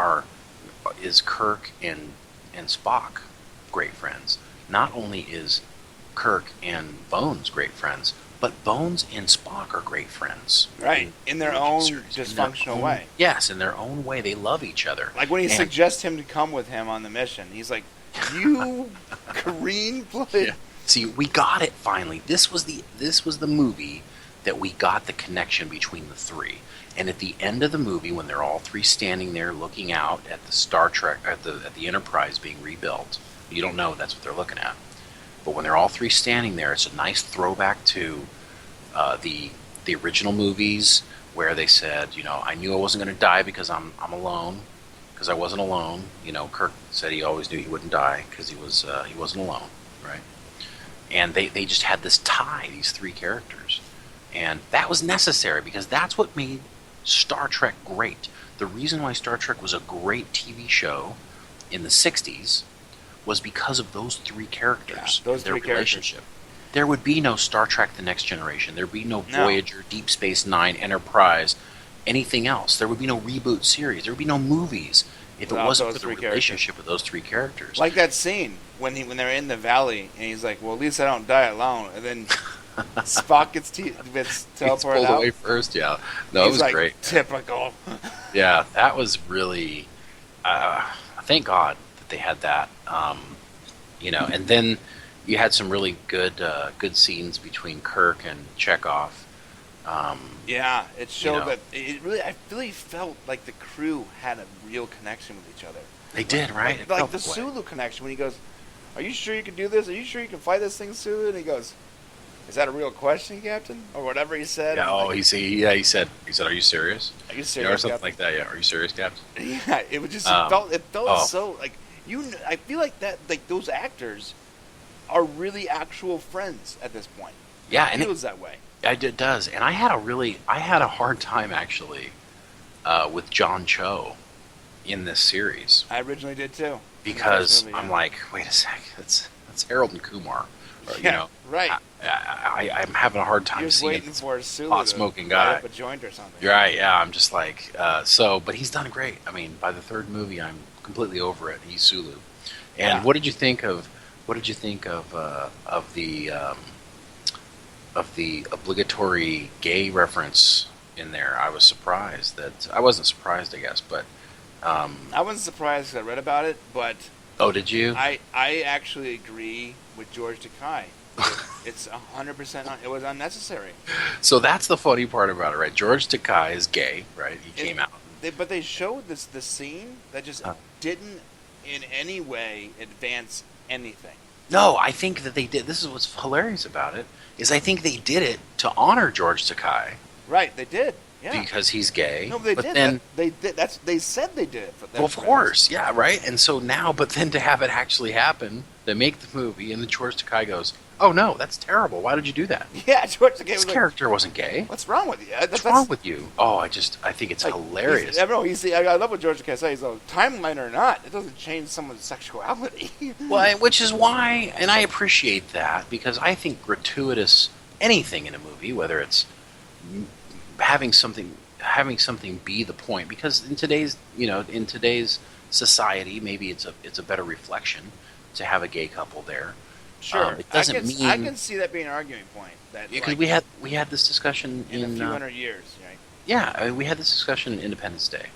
is Kirk and Spock great friends, not only is Kirk and Bones great friends, but Bones and Spock are great friends. Right. In their the own series. In dysfunctional their own- way. Yes, in their own way. They love each other. Like when he And- suggests him to come with him on the mission, he's like, "You green blooded." See, we got it finally. This was the movie that we got the connection between the three. And at the end of the movie, when they're all three standing there looking out at the Star Trek, at the Enterprise being rebuilt, you don't know that's what they're looking at. But when they're all three standing there, it's a nice throwback to the original movies where they said, I knew I wasn't going to die because I'm alone, because I wasn't alone. Kirk said he always knew he wouldn't die because he wasn't alone, right? And they just had this tie, these three characters. And that was necessary because that's what made Star Trek great. The reason why Star Trek was a great TV show in the 60s was because of those three characters, those their three relationship. characters. There would be no Star Trek The Next Generation. There would be no Voyager, Deep Space Nine, Enterprise, anything else. There would be no reboot series. There would be no movies if it wasn't for the relationship of those three characters. Like that scene when they're in the valley and he's like, well, at least I don't die alone. And then Spock gets teleported pulled out. away first, yeah. No, it was like, great. Typical. Yeah, that was really... thank God that they had that. And then you had some really good scenes between Kirk and Chekhov. Yeah, it showed that I really felt like the crew had a real connection with each other. They did, right? Like the Sulu connection when he goes, "Are you sure you can do this? Are you sure you can fight this thing, Sulu?" And he goes, "Is that a real question, Captain?" Or whatever he said. Yeah, he said, "Are you serious?" Are you serious? Or something like that. Yeah, are you serious, Captain? Yeah, it was just it felt so like I feel like that those actors are really actual friends at this point. Yeah, it feels that way. It does, and I had a hard time actually with John Cho in this series. I originally did too. Because I'm like, wait a sec, that's Harold and Kumar. Or, right. I'm having a hard time seeing waiting for a pot-smoking guy. Up a joint or something. You're right, yeah. I'm just like, but he's done great. I mean, by the third movie, I'm completely over it. He's Sulu. And what did you think of the obligatory gay reference in there? I was surprised that I wasn't surprised, I guess, but I wasn't surprised because I read about it, but oh, did you? I actually agree with George Takei. It's 100%. It was unnecessary. So that's the funny part about it, right? George Takei is gay, right? He came out. But they showed the scene that just didn't in any way advance anything. No, I think that they did. This is what's hilarious about it, is I think they did it to honor George Takei. Right, they did. Yeah. Because he's gay. No, but they did. They said they did it. Well, of course, yeah, right. And so now, but then to have it actually happen, they make the movie, and then George Takei goes, "Oh no, that's terrible. Why did you do that?" Yeah, George Takei. His character wasn't gay. What's wrong with you? What's wrong with you? Oh, I think it's hilarious. I love what George Takei says. Timeline or not, it doesn't change someone's sexuality. Well, which is why, and I appreciate that because I think gratuitous anything in a movie, whether it's having something be the point, because in today's society, maybe it's a better reflection to have a gay couple there. Sure, it doesn't mean I can see that being an arguing point. Because we had this discussion in a few hundred years, right? Yeah, I mean, we had this discussion in Independence Day.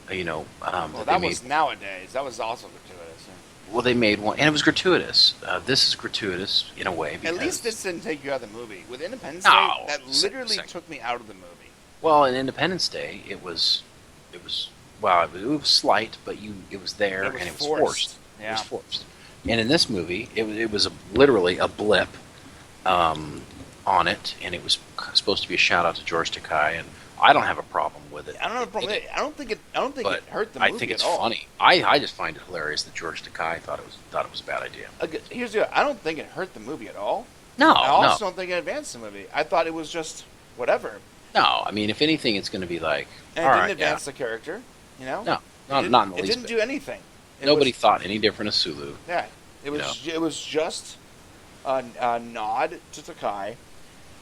That was nowadays. That was also gratuitous. Yeah. Well, they made one, and it was gratuitous. This is gratuitous in a way. Because, at least this didn't take you out of the movie. With Independence Day, that literally took me out of the movie. Well, in Independence Day, it was slight, but it was there, and it was forced. Yeah. It was forced. And in this movie, it was literally a blip on it, and it was supposed to be a shout out to George Takei, and I don't have a problem with it. I don't have a problem with it. I don't think it hurt the movie. I think it's at all. funny. I just find it hilarious that George Takei thought it was a bad idea. Here's the deal. I don't think it hurt the movie at all. No, I also don't think it advanced the movie. I thought it was just whatever. No, I mean, if anything, it's going to be like. And it didn't advance the character, No, not in the least. It didn't do anything. Nobody thought any different of Sulu. Yeah, it was just a nod to Takei,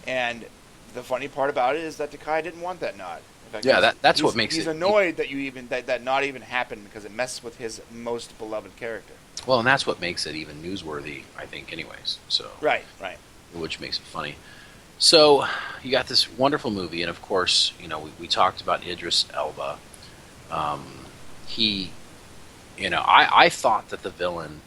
and the funny part about it is that Takei didn't want that nod. In fact, that's what makes it. He's annoyed that nod even happened because it messed with his most beloved character. Well, and that's what makes it even newsworthy, I think, anyways. So right, which makes it funny. So you got this wonderful movie, and of course, we talked about Idris Elba. I thought that the villain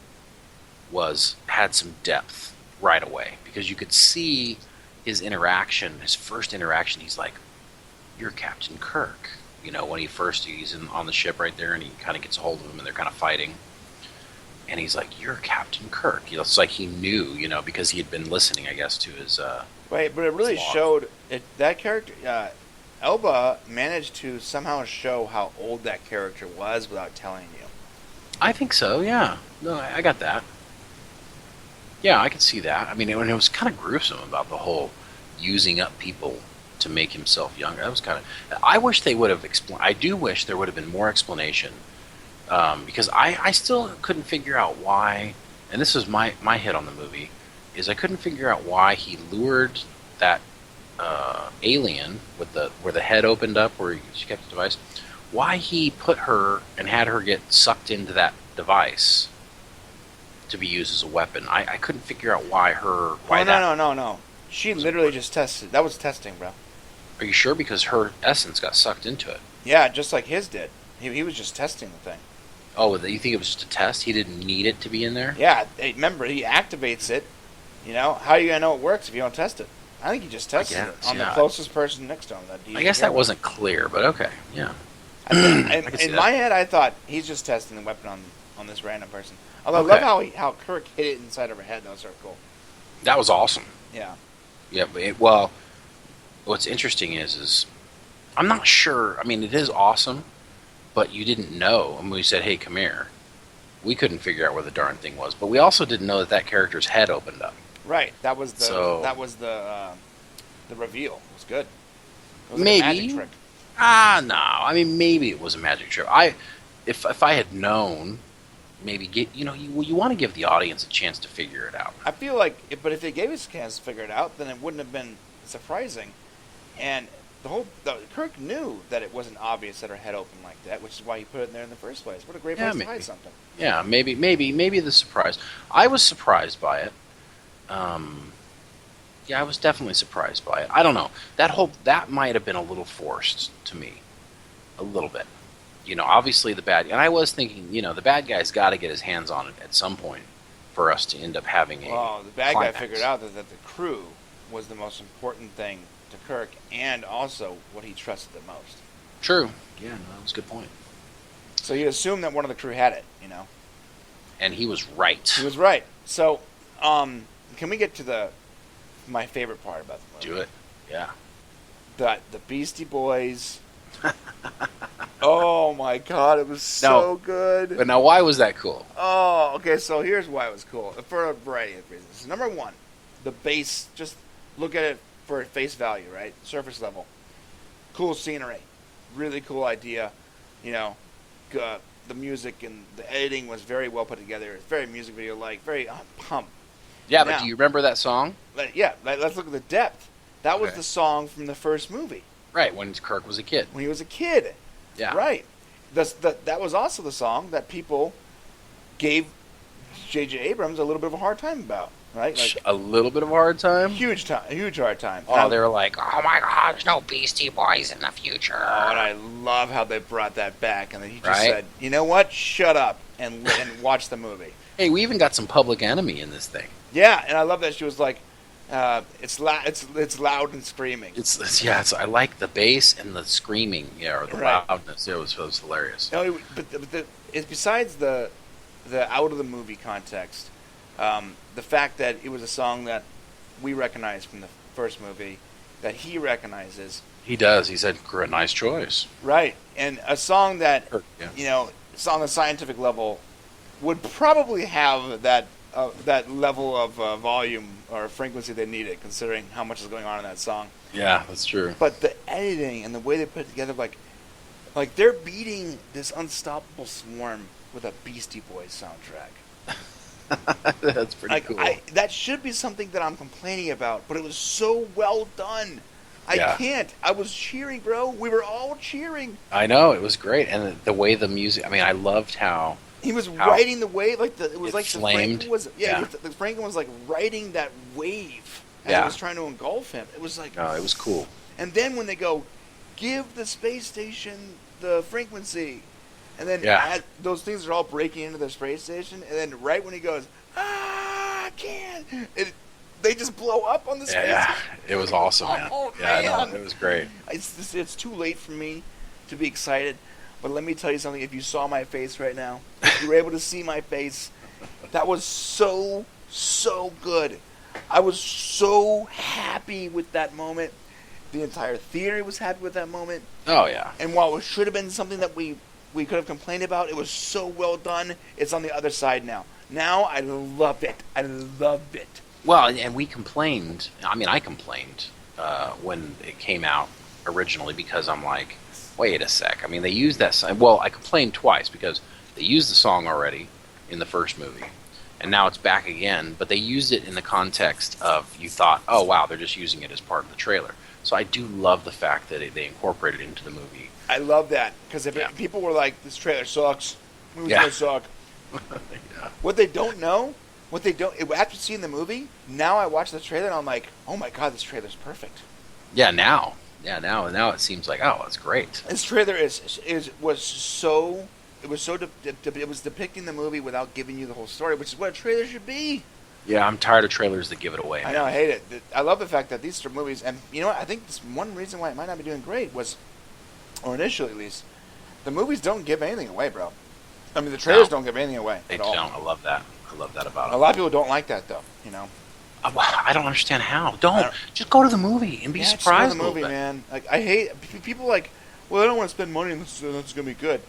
had some depth right away because you could see his first interaction, he's like, "You're Captain Kirk." You know, when he's on the ship right there, and he kind of gets a hold of him, and they're kind of fighting. And he's like, "You're Captain Kirk." You know, it's like he knew, you know, because he had been listening, I guess, to his. Right, but it really log. showed it. That character, Elba, managed to somehow show how old that character was without telling you. I think so. Yeah. No, I got that. Yeah, I could see that. I mean, it was kind of gruesome about the whole using up people to make himself younger. That was kind of. I wish they would have explained. I do wish there would have been more explanation, because I still couldn't figure out why. And this is my hit on the movie, is I couldn't figure out why he lured that alien with where the head opened up, where she kept the device. Why he put her and had her get sucked into that device to be used as a weapon. I couldn't figure out why No. She literally just tested. That was testing, bro. Are you sure? Because her essence got sucked into it. Yeah, just like his did. He was just testing the thing. Oh, you think it was just a test? He didn't need it to be in there? Yeah, remember, he activates it. You know, how are you going to know it works if you don't test it? I think he just tested it on the closest person next to him. I guess that wasn't clear, but okay, yeah. In my head, I thought he's just testing the weapon on this random person. Although I love how Kirk hit it inside of her head. That was sort of cool. That was awesome. Yeah. Yeah, but what's interesting is I'm not sure. I mean, it is awesome, but you didn't know. And we said, "Hey, come here." We couldn't figure out where the darn thing was, but we also didn't know that character's head opened up. Right. That was the reveal. It was good. It was maybe like a magic trick. No. I mean, maybe it was a magic trick. If I had known, maybe you want to give the audience a chance to figure it out. I feel like, but if they gave us a chance to figure it out, then it wouldn't have been surprising. And Kirk knew that it wasn't obvious that her head opened like that, which is why he put it in there in the first place. What a great place to hide something. Yeah, maybe the surprise. I was surprised by it. Yeah, I was definitely surprised by it. I don't know. That might have been a little forced to me, a little bit. You know, obviously and I was thinking, you know, the bad guy's got to get his hands on it at some point for us to end up having a. Well, the bad climax. guy figured out that the crew was the most important thing to Kirk, and also what he trusted the most. True. Yeah, no, that was a good point. So you assume that one of the crew had it, you know. And he was right. He was right. So, can we get to my favorite part about the movie? Do it. Yeah. The Beastie Boys. Oh my God, it was so good. But now, why was that cool? Oh, okay. So here's why it was cool for a variety of reasons. Number one, the bass. Just look at it for face value, right? Surface level. Cool scenery. Really cool idea. You know, the music and the editing was very well put together. It's very music video-like, very pumped. Yeah, but do you remember that song? Let's look at the depth. That was the song from the first movie. Right, when Kirk was a kid. When he was a kid. Yeah. Right. That was also the song that people gave J.J. Abrams a little bit of a hard time about. Right? Like, a little bit of a hard time? Huge hard time. Oh, they were like, oh my God, there's no Beastie Boys in the future. Oh, and I love how they brought that back. And then he just said, you know what? Shut up and watch the movie. Hey, we even got some Public Enemy in this thing. Yeah, and I love that she was like, it's loud and screaming. I like the bass and the screaming, or the loudness. It was hilarious. No, but it's besides the out of the movie context. The fact that it was a song that we recognized from the first movie, that he recognizes. He does. He said, "A nice choice." Right, and a song that it's on the scientific level would probably have that level of volume or frequency they needed, considering how much is going on in that song. Yeah, that's true. But the editing and the way they put it together, like they're beating this unstoppable swarm with a Beastie Boys soundtrack. That's pretty cool. That should be something that I'm complaining about, but it was so well done. I can't. I was cheering, bro. We were all cheering. I know, it was great, and the way the music. I mean, I loved how he was riding the wave, it was like flamed. The Franklin was like riding that wave as it was trying to engulf him. It was like, it was cool. And then when they go, give the space station the frequency. And then those things are all breaking into the space station. And then right when he goes, I can't. they just blow up on the space. Yeah, it was awesome, man. Oh, Yeah, man. no, it was great. It's too late for me to be excited, but let me tell you something. If you saw my face right now, if you were able to see my face, that was so good. I was so happy with that moment. The entire theater was happy with that moment. Oh yeah. And while it should have been something that we could have complained about, it was so well done. It's on the other side now. Now I love it. I love it. Well, and we complained. I mean, I complained when it came out originally because I'm like, wait a sec. I mean, they used that song. Well, I complained twice because they used the song already in the first movie, and now it's back again. But they used it in the context of you thought, oh wow, they're just using it as part of the trailer. So I do love the fact that they incorporated it into the movie. I love that because people were like, "This trailer sucks. Movie's gonna suck." Yeah. What they don't know, after seeing the movie, now I watch the trailer and I'm like, "Oh my god, this trailer's perfect." Now it seems like, oh, that's great. This trailer was depicting the movie without giving you the whole story, which is what a trailer should be. Yeah, I'm tired of trailers that give it away. I know, I hate it. I love the fact that these movies, and you know what? I think this one reason why it might not be doing great was, or initially at least, the movies don't give anything away, bro. I mean, the trailers don't give anything away They at all. don't. I love that. I love that about A them. lot of people don't like that, though. You know. I don't understand how. Just go to the movie and be Just surprised. go to the movie, man. Like I hate people like, well, I don't want to spend money on this. So it's gonna be good.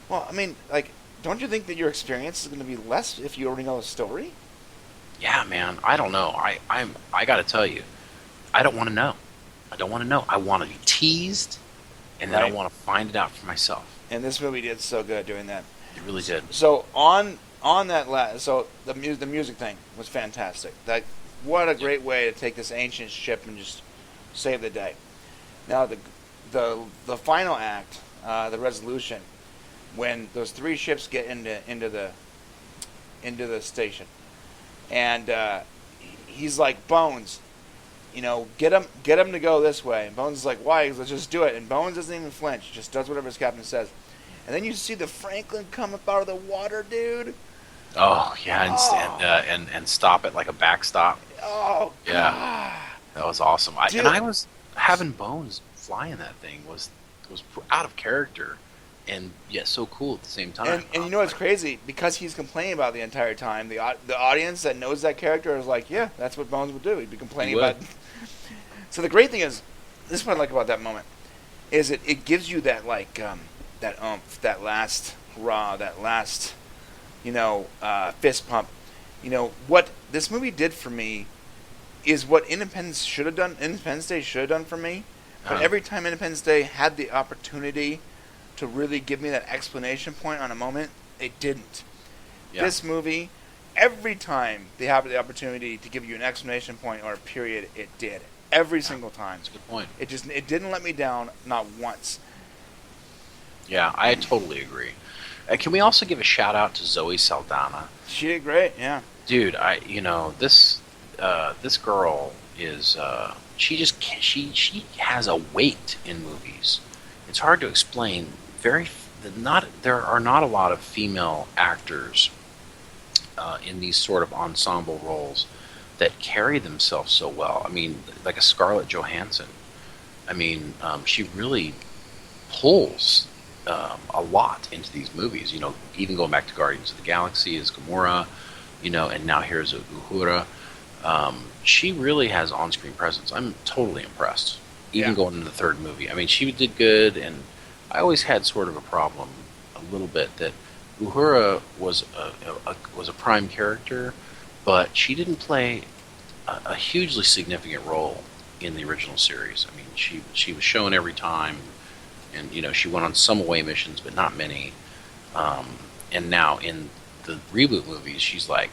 Well, I mean, like, don't you think that your experience is gonna be less if you already know the story? Yeah, man. I don't know. I got to tell you, I don't want to know. I don't want to know. I want to be teased, and then I Right. want to find it out for myself. And this movie did so good doing that. It really did. So on that so the music thing was fantastic. What a great way to take this ancient ship and just save the day. Now the final act, the resolution, when those three ships get into the station, and he's like, Bones, you know, get him to go this way. And Bones is like, why? He goes, let's just do it. And Bones doesn't even flinch, just does whatever his captain says. And then you see the Franklin come up out of the water, dude. Oh yeah, and stop it like a backstop. Oh, Yeah. God. That was awesome. Dude. I was having Bones flying that thing was out of character, and yet so cool at the same time. And you know what's crazy? Because he's complaining about it the entire time, the audience that knows that character is like, yeah, that's what Bones would do. He'd be complaining He would. about. So the great thing is, this is what I like about that moment, is it gives you that like that oomph, that last hurrah, that last fist pump. You know what this movie did for me is what Independence Day should have done for me. But every time Independence Day had the opportunity to really give me that explanation point on a moment, it didn't. Yeah. This movie, every time they have the opportunity to give you an explanation point or a period, it did. Every single time. That's a good point. It didn't let me down, not once. Yeah, I totally agree. Can we also give a shout out to Zoe Saldana? She did great, yeah. Dude, this girl is she has a weight in movies. It's hard to explain. There are not a lot of female actors in these sort of ensemble roles that carry themselves so well. I mean, like a Scarlett Johansson. I mean, she really pulls a lot into these movies. You know, even going back to Guardians of the Galaxy as Gamora, and now here's Uhura. She really has on-screen presence. I'm totally impressed. Even going into the third movie. I mean, she did good, and I always had sort of a problem a little bit that Uhura was a prime character, but she didn't play a hugely significant role in the original series. I mean, she was shown every time, and she went on some away missions, but not many. And now in the reboot movies, she's like,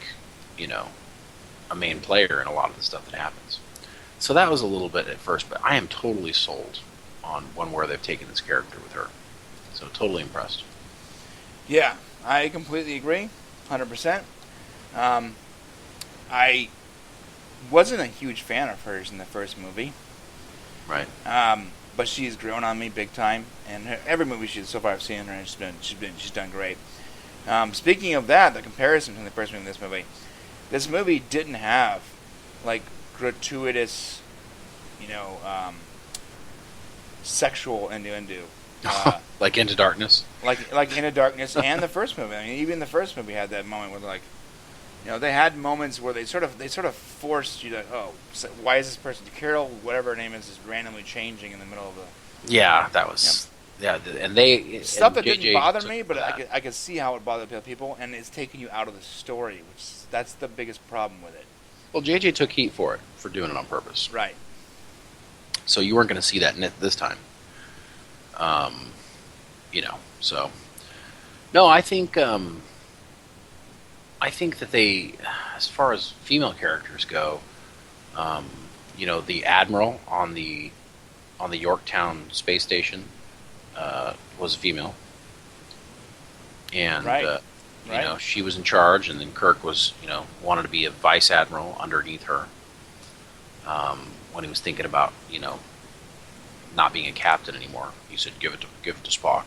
a main player in a lot of the stuff that happens. So that was a little bit at first, but I am totally sold on one where they've taken this character with her. So totally impressed. Yeah, I completely agree, 100%. I wasn't a huge fan of hers in the first movie. Right. But she's grown on me big time, and every movie so far I've seen her, she's done great. Speaking of that, the comparison between the first movie and this movie didn't have like gratuitous, you know, sexual innuendo. Uh, Like Into Darkness. like Into Darkness and the first movie. I mean, even the first movie had that moment where like, you know, they had moments where they sort of forced you to, oh, so why is this person, Carol, whatever her name is randomly changing in the middle of the Yeah, that was. Yeah, and they stuff and that didn't JJ bother took me, to but that. I could see how it bothered people, and it's taking you out of the story, which that's the biggest problem with it. Well, JJ took heat for it for doing it on purpose. Right. So you weren't going to see that this time. So no, I think that they, as far as female characters go, the admiral on the Yorktown space station was a female, and Right. Right. she was in charge, and then Kirk was wanted to be a vice admiral underneath her when he was thinking about not being a captain anymore. He said, give it to Spock."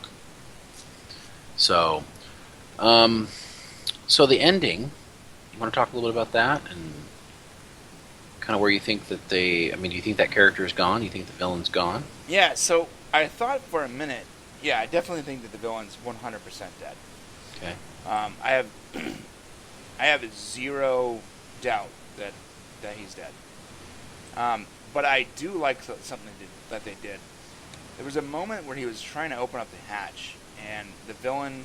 So, so the ending. You want to talk a little bit about that and kind of where you think that they? I mean, do you think that character is gone? Do you think the villain's gone? Yeah. So I thought for a minute. Yeah, I definitely think that the villain's 100% dead. Okay. I have I have zero doubt that he's dead. But I do like something that they did. There was a moment where he was trying to open up the hatch, and the villain,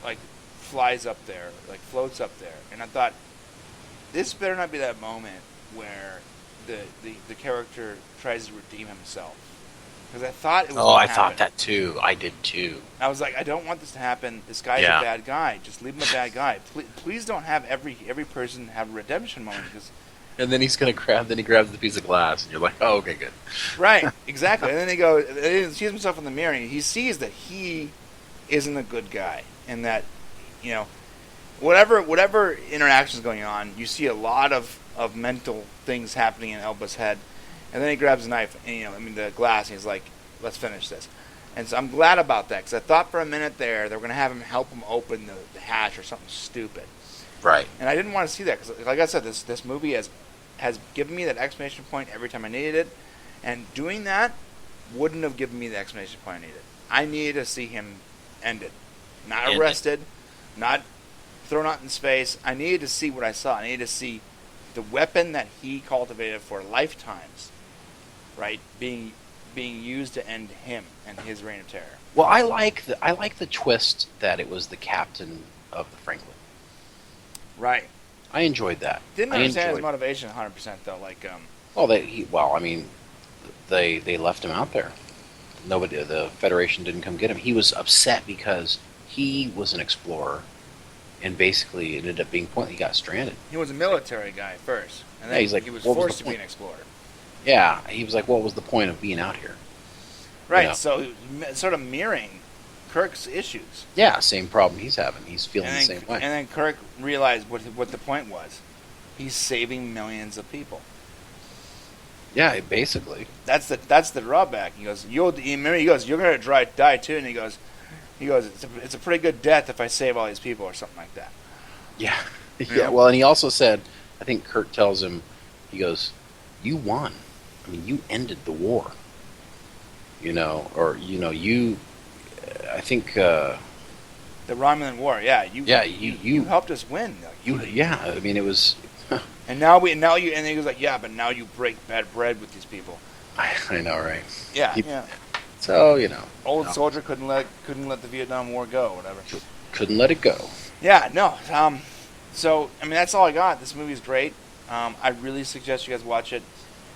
like, flies up there, like floats up there, and I thought, this better not be that moment where the character tries to redeem himself, because I thought it was. Oh, I happen. thought that too. I did too. I was like, I don't want this to happen. This guy's Yeah. a bad guy. Just leave him a bad guy. Please don't have every person have a redemption moment, because. And then he's gonna grab. Then he grabs the piece of glass, and you're like, "Oh, okay, good." Right, exactly. And then he sees himself in the mirror, and he sees that he isn't a good guy, and that, whatever interaction's going on, you see a lot of mental things happening in Elba's head, and then he grabs a knife, and the glass, and he's like, "Let's finish this." And so I'm glad about that, because I thought for a minute there they were going to have him help him open the hatch or something stupid, Right. and I didn't want to see that, because like I said, this movie has given me that exclamation point every time I needed it, and doing that wouldn't have given me the exclamation point I needed. I needed to see him ended, not Ended. arrested, not thrown out in space. I needed to see what I saw. I needed to see the weapon that he cultivated for lifetimes, right, being used to end him and his reign of terror. Well, I like the twist that it was the captain of the Franklin. Right. I enjoyed that. Didn't I understand his enjoyed- motivation 100% though. Like, Well, they left him out there. Nobody, the Federation didn't come get him. He was upset because he was an explorer, and basically it ended up being pointless. He got stranded. he was a military guy first, and Yeah, then he's like, he was what was forced the to be point? an explorer. Yeah, he was like, "What was the point of being out here?" Right, Yeah. so sort of mirroring Kirk's issues. Yeah, same problem he's having. He's feeling the same way. And then Kirk realized what the point was. He's saving millions of people. Yeah, basically. That's the drawback. He goes, you're gonna die too, and he goes, it's a pretty good death if I save all these people or something like that. Yeah. Yeah. Yeah, well, and he also said, I think Kurt tells him, he goes, "You won. I mean, you ended the war." I think, The Romulan War, yeah, you helped us win. I mean, it was, And he was like, yeah, but now you break bad bread with these people. I know, right? Yeah, He- yeah. So, Old no. soldier couldn't let the Vietnam War go, whatever. Couldn't let it go. Yeah, no. So I mean, that's all I got. This movie's great. I really suggest you guys watch it.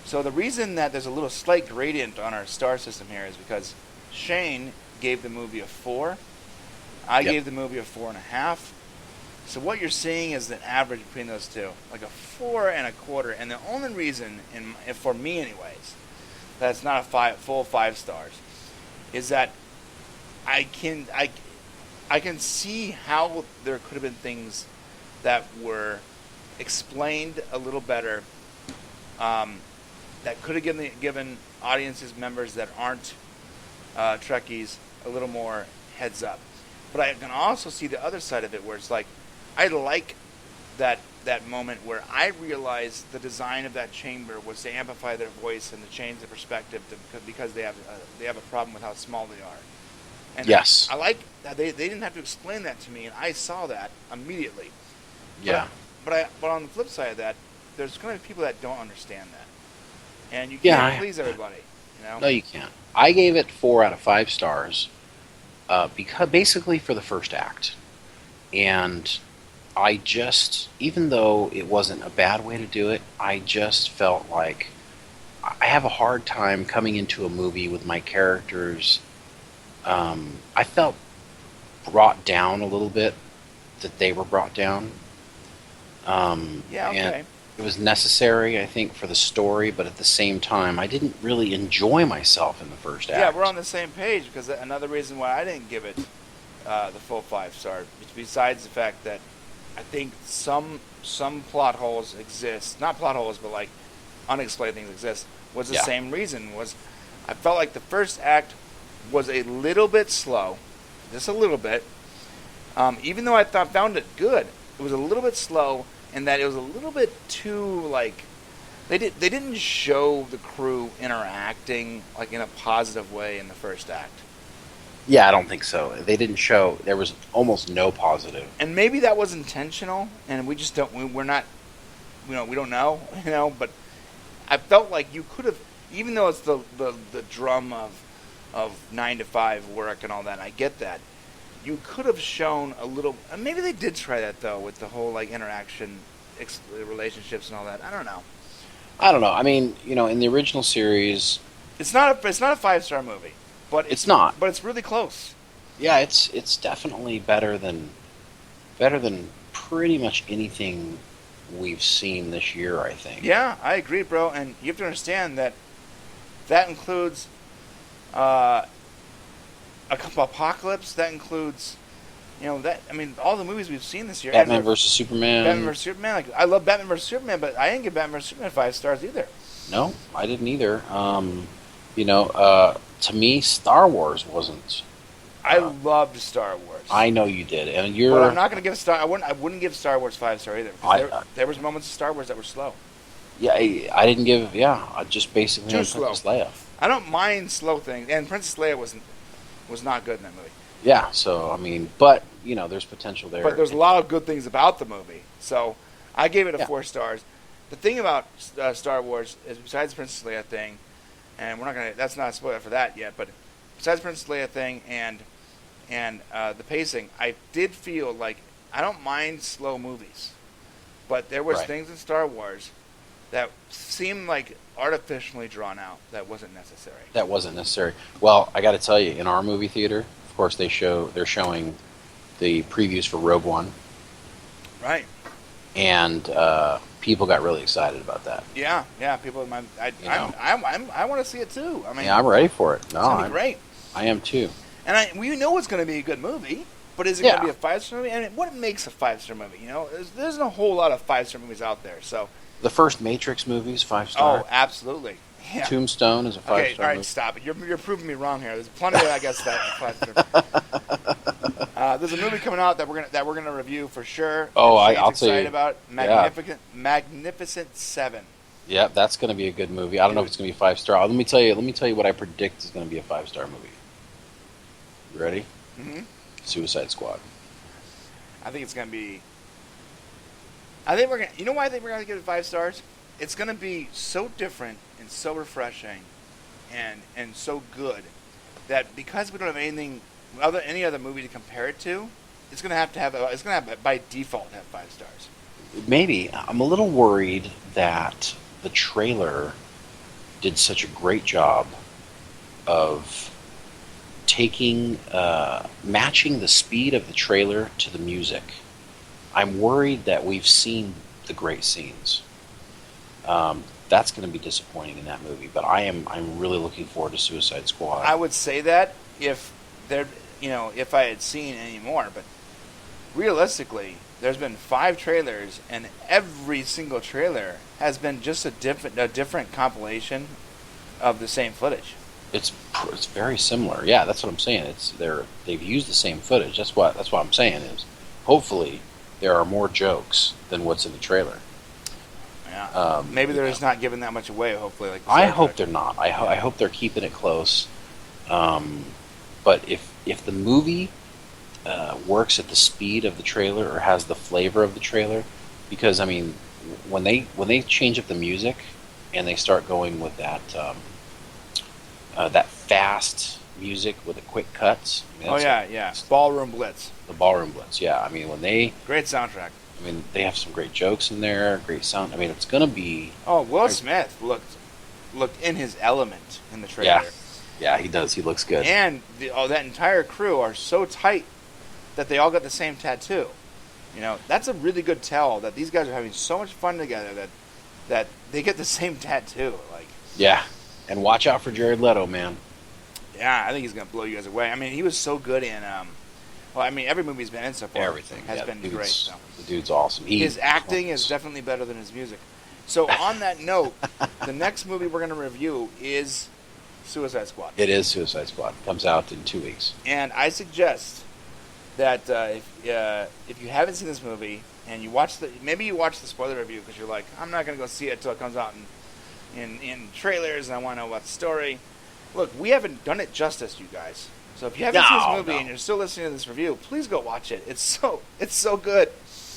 So the reason that there's a little slight gradient on our star system here is because Shane gave the movie a 4. I Yep. gave the movie a 4.5. So what you're seeing is an average between those two, like a 4.25. And the only reason, for me anyways, that it's not a full 5 stars, is that I can see how there could have been things that were explained a little better, that could have given audiences, members that aren't Trekkies, a little more heads up. But I can also see the other side of it, where it's like, I like that that moment where I realized the design of that chamber was to amplify their voice and to change the perspective because they have a problem with how small they are. And Yes. I like that they didn't have to explain that to me, and I saw that immediately. Yeah. But on the flip side of that, there's going to be people that don't understand that, and you Yeah, can't please everybody. You know? No, you can't. I gave it 4 out of 5 stars because basically for the first act, and I just, even though it wasn't a bad way to do it, I just felt like I have a hard time coming into a movie with my characters. I felt brought down a little bit, that they were brought down. Yeah, okay. And it was necessary, I think, for the story, but at the same time, I didn't really enjoy myself in the first act. Yeah, we're on the same page, because another reason why I didn't give it the full 5 star, besides the fact that I think some plot holes exist, not plot holes, but like unexplained things exist, was the same reason. Was I felt like the first act was a little bit slow, just a little bit. Even though I found it good, it was a little bit slow, and that it was a little bit too like they didn't show the crew interacting like in a positive way in the first act. Yeah, I don't think so. They didn't show. There was almost no positive. And maybe that was intentional, and we just don't. We're not. We don't know. But I felt like you could have, even though it's the drum of 9 to 5 work and all that. I get that. You could have shown a little. And maybe they did try that though with the whole like interaction, relationships and all that. I don't know. I mean, in the original series, It's not a 5-star movie, but it's not. But it's really close. Yeah, it's definitely better than pretty much anything we've seen this year, I think. Yeah, I agree, bro. And you have to understand that includes Apocalypse. That includes, all the movies we've seen this year. Batman vs Superman. Batman vs Superman. Like, I love Batman vs Superman, but I didn't give Batman vs Superman 5 stars either. No, I didn't either. To me, Star Wars wasn't. I loved Star Wars. I know you did, and But I'm not going to give I wouldn't give Star Wars 5 star either. Because there was moments of Star Wars that were slow. Yeah, I didn't give. Yeah, I just basically Too on slow. Princess Leia. I don't mind slow things, and Princess Leia was not good in that movie. Yeah, so I mean, but there's potential there. But there's a lot of good things about the movie. So I gave it a 4 stars. The thing about Star Wars is, besides the Princess Leia thing, and that's not a spoiler for that yet, but besides the Princess Leia thing and the pacing, I did feel like I don't mind slow movies, but there was things in Star Wars that seemed like artificially drawn out that wasn't necessary. Well, I got to tell you, in our movie theater, of course, they're showing the previews for Rogue One. Right. And people got really excited about that. Yeah. People, I want to see it too. I mean, yeah, I'm ready for it. No, it's gonna be great. I am too. And we know it's going to be a good movie, but is it going to be a 5-star movie? And what makes a 5-star movie? There's a whole lot of 5-star movies out there. So the first Matrix movie is 5-star. Oh, absolutely. Yeah. Tombstone is a 5-star movie. All right, stop it. You're proving me wrong here. There's plenty of, I guess, that 5-star. There's a movie coming out that we're gonna review for sure. Oh, I'll tell you about Magnificent 7. Yeah, that's going to be a good movie. I don't know if it's going to be 5-star. Let me tell you what I predict is going to be a 5-star movie. You ready? Mm-hmm. Suicide Squad. I think it's going to be. I think we're going. You know why I think we're going to give it 5 stars? It's going to be so different and so refreshing, and so good that because we don't have any other movie to compare it to, it's going to have by default have 5 stars. Maybe. I'm a little worried that the trailer did such a great job of matching the speed of the trailer to the music. I'm worried that we've seen the great scenes. That's going to be disappointing in that movie, but I'm really looking forward to Suicide Squad. I would say that if I had seen any more, but realistically, there's been 5 trailers, and every single trailer has been just a different compilation of the same footage. It's very similar. Yeah, that's what I'm saying. They've used the same footage. That's what I'm saying is hopefully there are more jokes than what's in the trailer. Yeah. Maybe they're you just know. not giving that much away. Hopefully, like the I Star hope Trek. they're not. I hope they're keeping it close. But if the movie works at the speed of the trailer or has the flavor of the trailer, because I mean, when they change up the music and they start going with that fast music with the quick cuts. I mean, Oh that's yeah. Ballroom Blitz. the ballroom blitz. Yeah, I mean Great soundtrack. they have some great jokes in there, great sound. I mean, it's gonna be. Oh, Will Smith looked in his element in the trailer. Yeah, yeah, he does. He looks good. And that entire crew are so tight that they all got the same tattoo. You know, that's a really good tell that these guys are having so much fun together that they get the same tattoo. Like, Yeah, and watch out for Jared Leto, man. yeah, I think he's gonna blow you guys away. I mean, he was so good in well, I mean, every movie he's been in so far Everything has yeah, been the great. dude's- So. The dude's awesome. His acting is definitely better than his music. So on that note, the next movie we're going to review is Suicide Squad. It is Suicide Squad. Comes out in 2 weeks. And I suggest that if you haven't seen this movie and you watch maybe you watch the spoiler review because you're like, I'm not going to go see it until it comes out in trailers and I want to know about the story. Look, we haven't done it justice, you guys. So if you haven't seen this movie and you're still listening to this review, please go watch it. It's so good.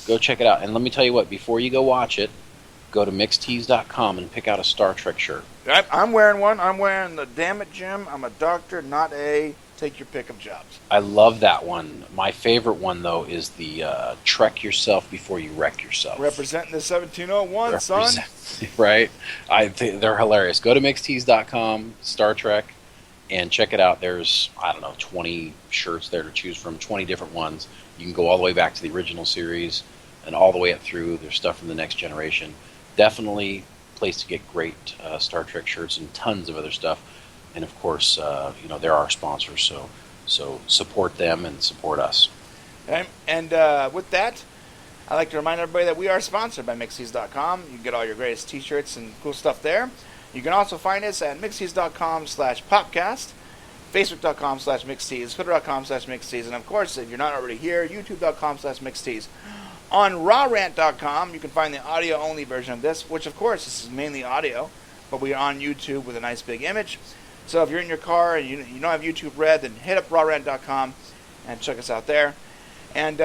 Go check it out. And let me tell you what, before you go watch it, go to mixtees.com and pick out a Star Trek shirt. I'm wearing one. I'm wearing the Damn It Jim. I'm a doctor, not a take your pick of jobs. I love that one. My favorite one, though, is the Trek Yourself Before You Wreck Yourself. Representing the 1701, son. Right? I think they're hilarious. Go to mixtees.com, Star Trek, and check it out. There's, 20 shirts there to choose from, 20 different ones. You can go all the way back to the original series and all the way up through. There's stuff from the Next Generation. Definitely a place to get great Star Trek shirts and tons of other stuff. And of course, they're our sponsors, so support them and support us. And with that, I'd like to remind everybody that we are sponsored by Mixtees.com. You can get all your greatest t-shirts and cool stuff there. You can also find us at Mixtees.com/popcast, Facebook.com/Mixtees, Twitter.com/Mixtees, and of course, if you're not already here, YouTube.com/Mixtees. On RawRant.com, you can find the audio-only version of this, which, of course, this is mainly audio, but we are on YouTube with a nice big image. So if you're in your car and you don't have YouTube Red, then hit up RawRant.com and check us out there. And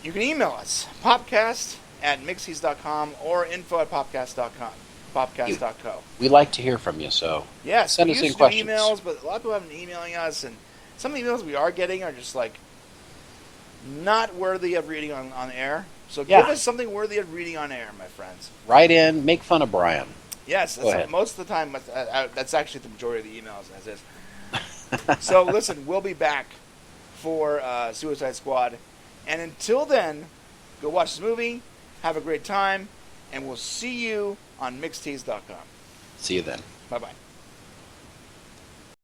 you can email us, popcast@Mixtees.com or info@popcast.com, popcast.co. We like to hear from you, so Yes, send we us used in to do questions. emails, but a lot of people have been emailing us, and some of the emails we are getting are just like not worthy of reading on air. So Yeah. give us something worthy of reading on air, my friends. Write in, make fun of Brian. Yes, Go ahead. most of the time, that's actually the majority of the emails, as is. So listen, we'll be back for Suicide Squad. And until then, go watch this movie, have a great time, and we'll see you on Mixtees.com. See you then. Bye-bye.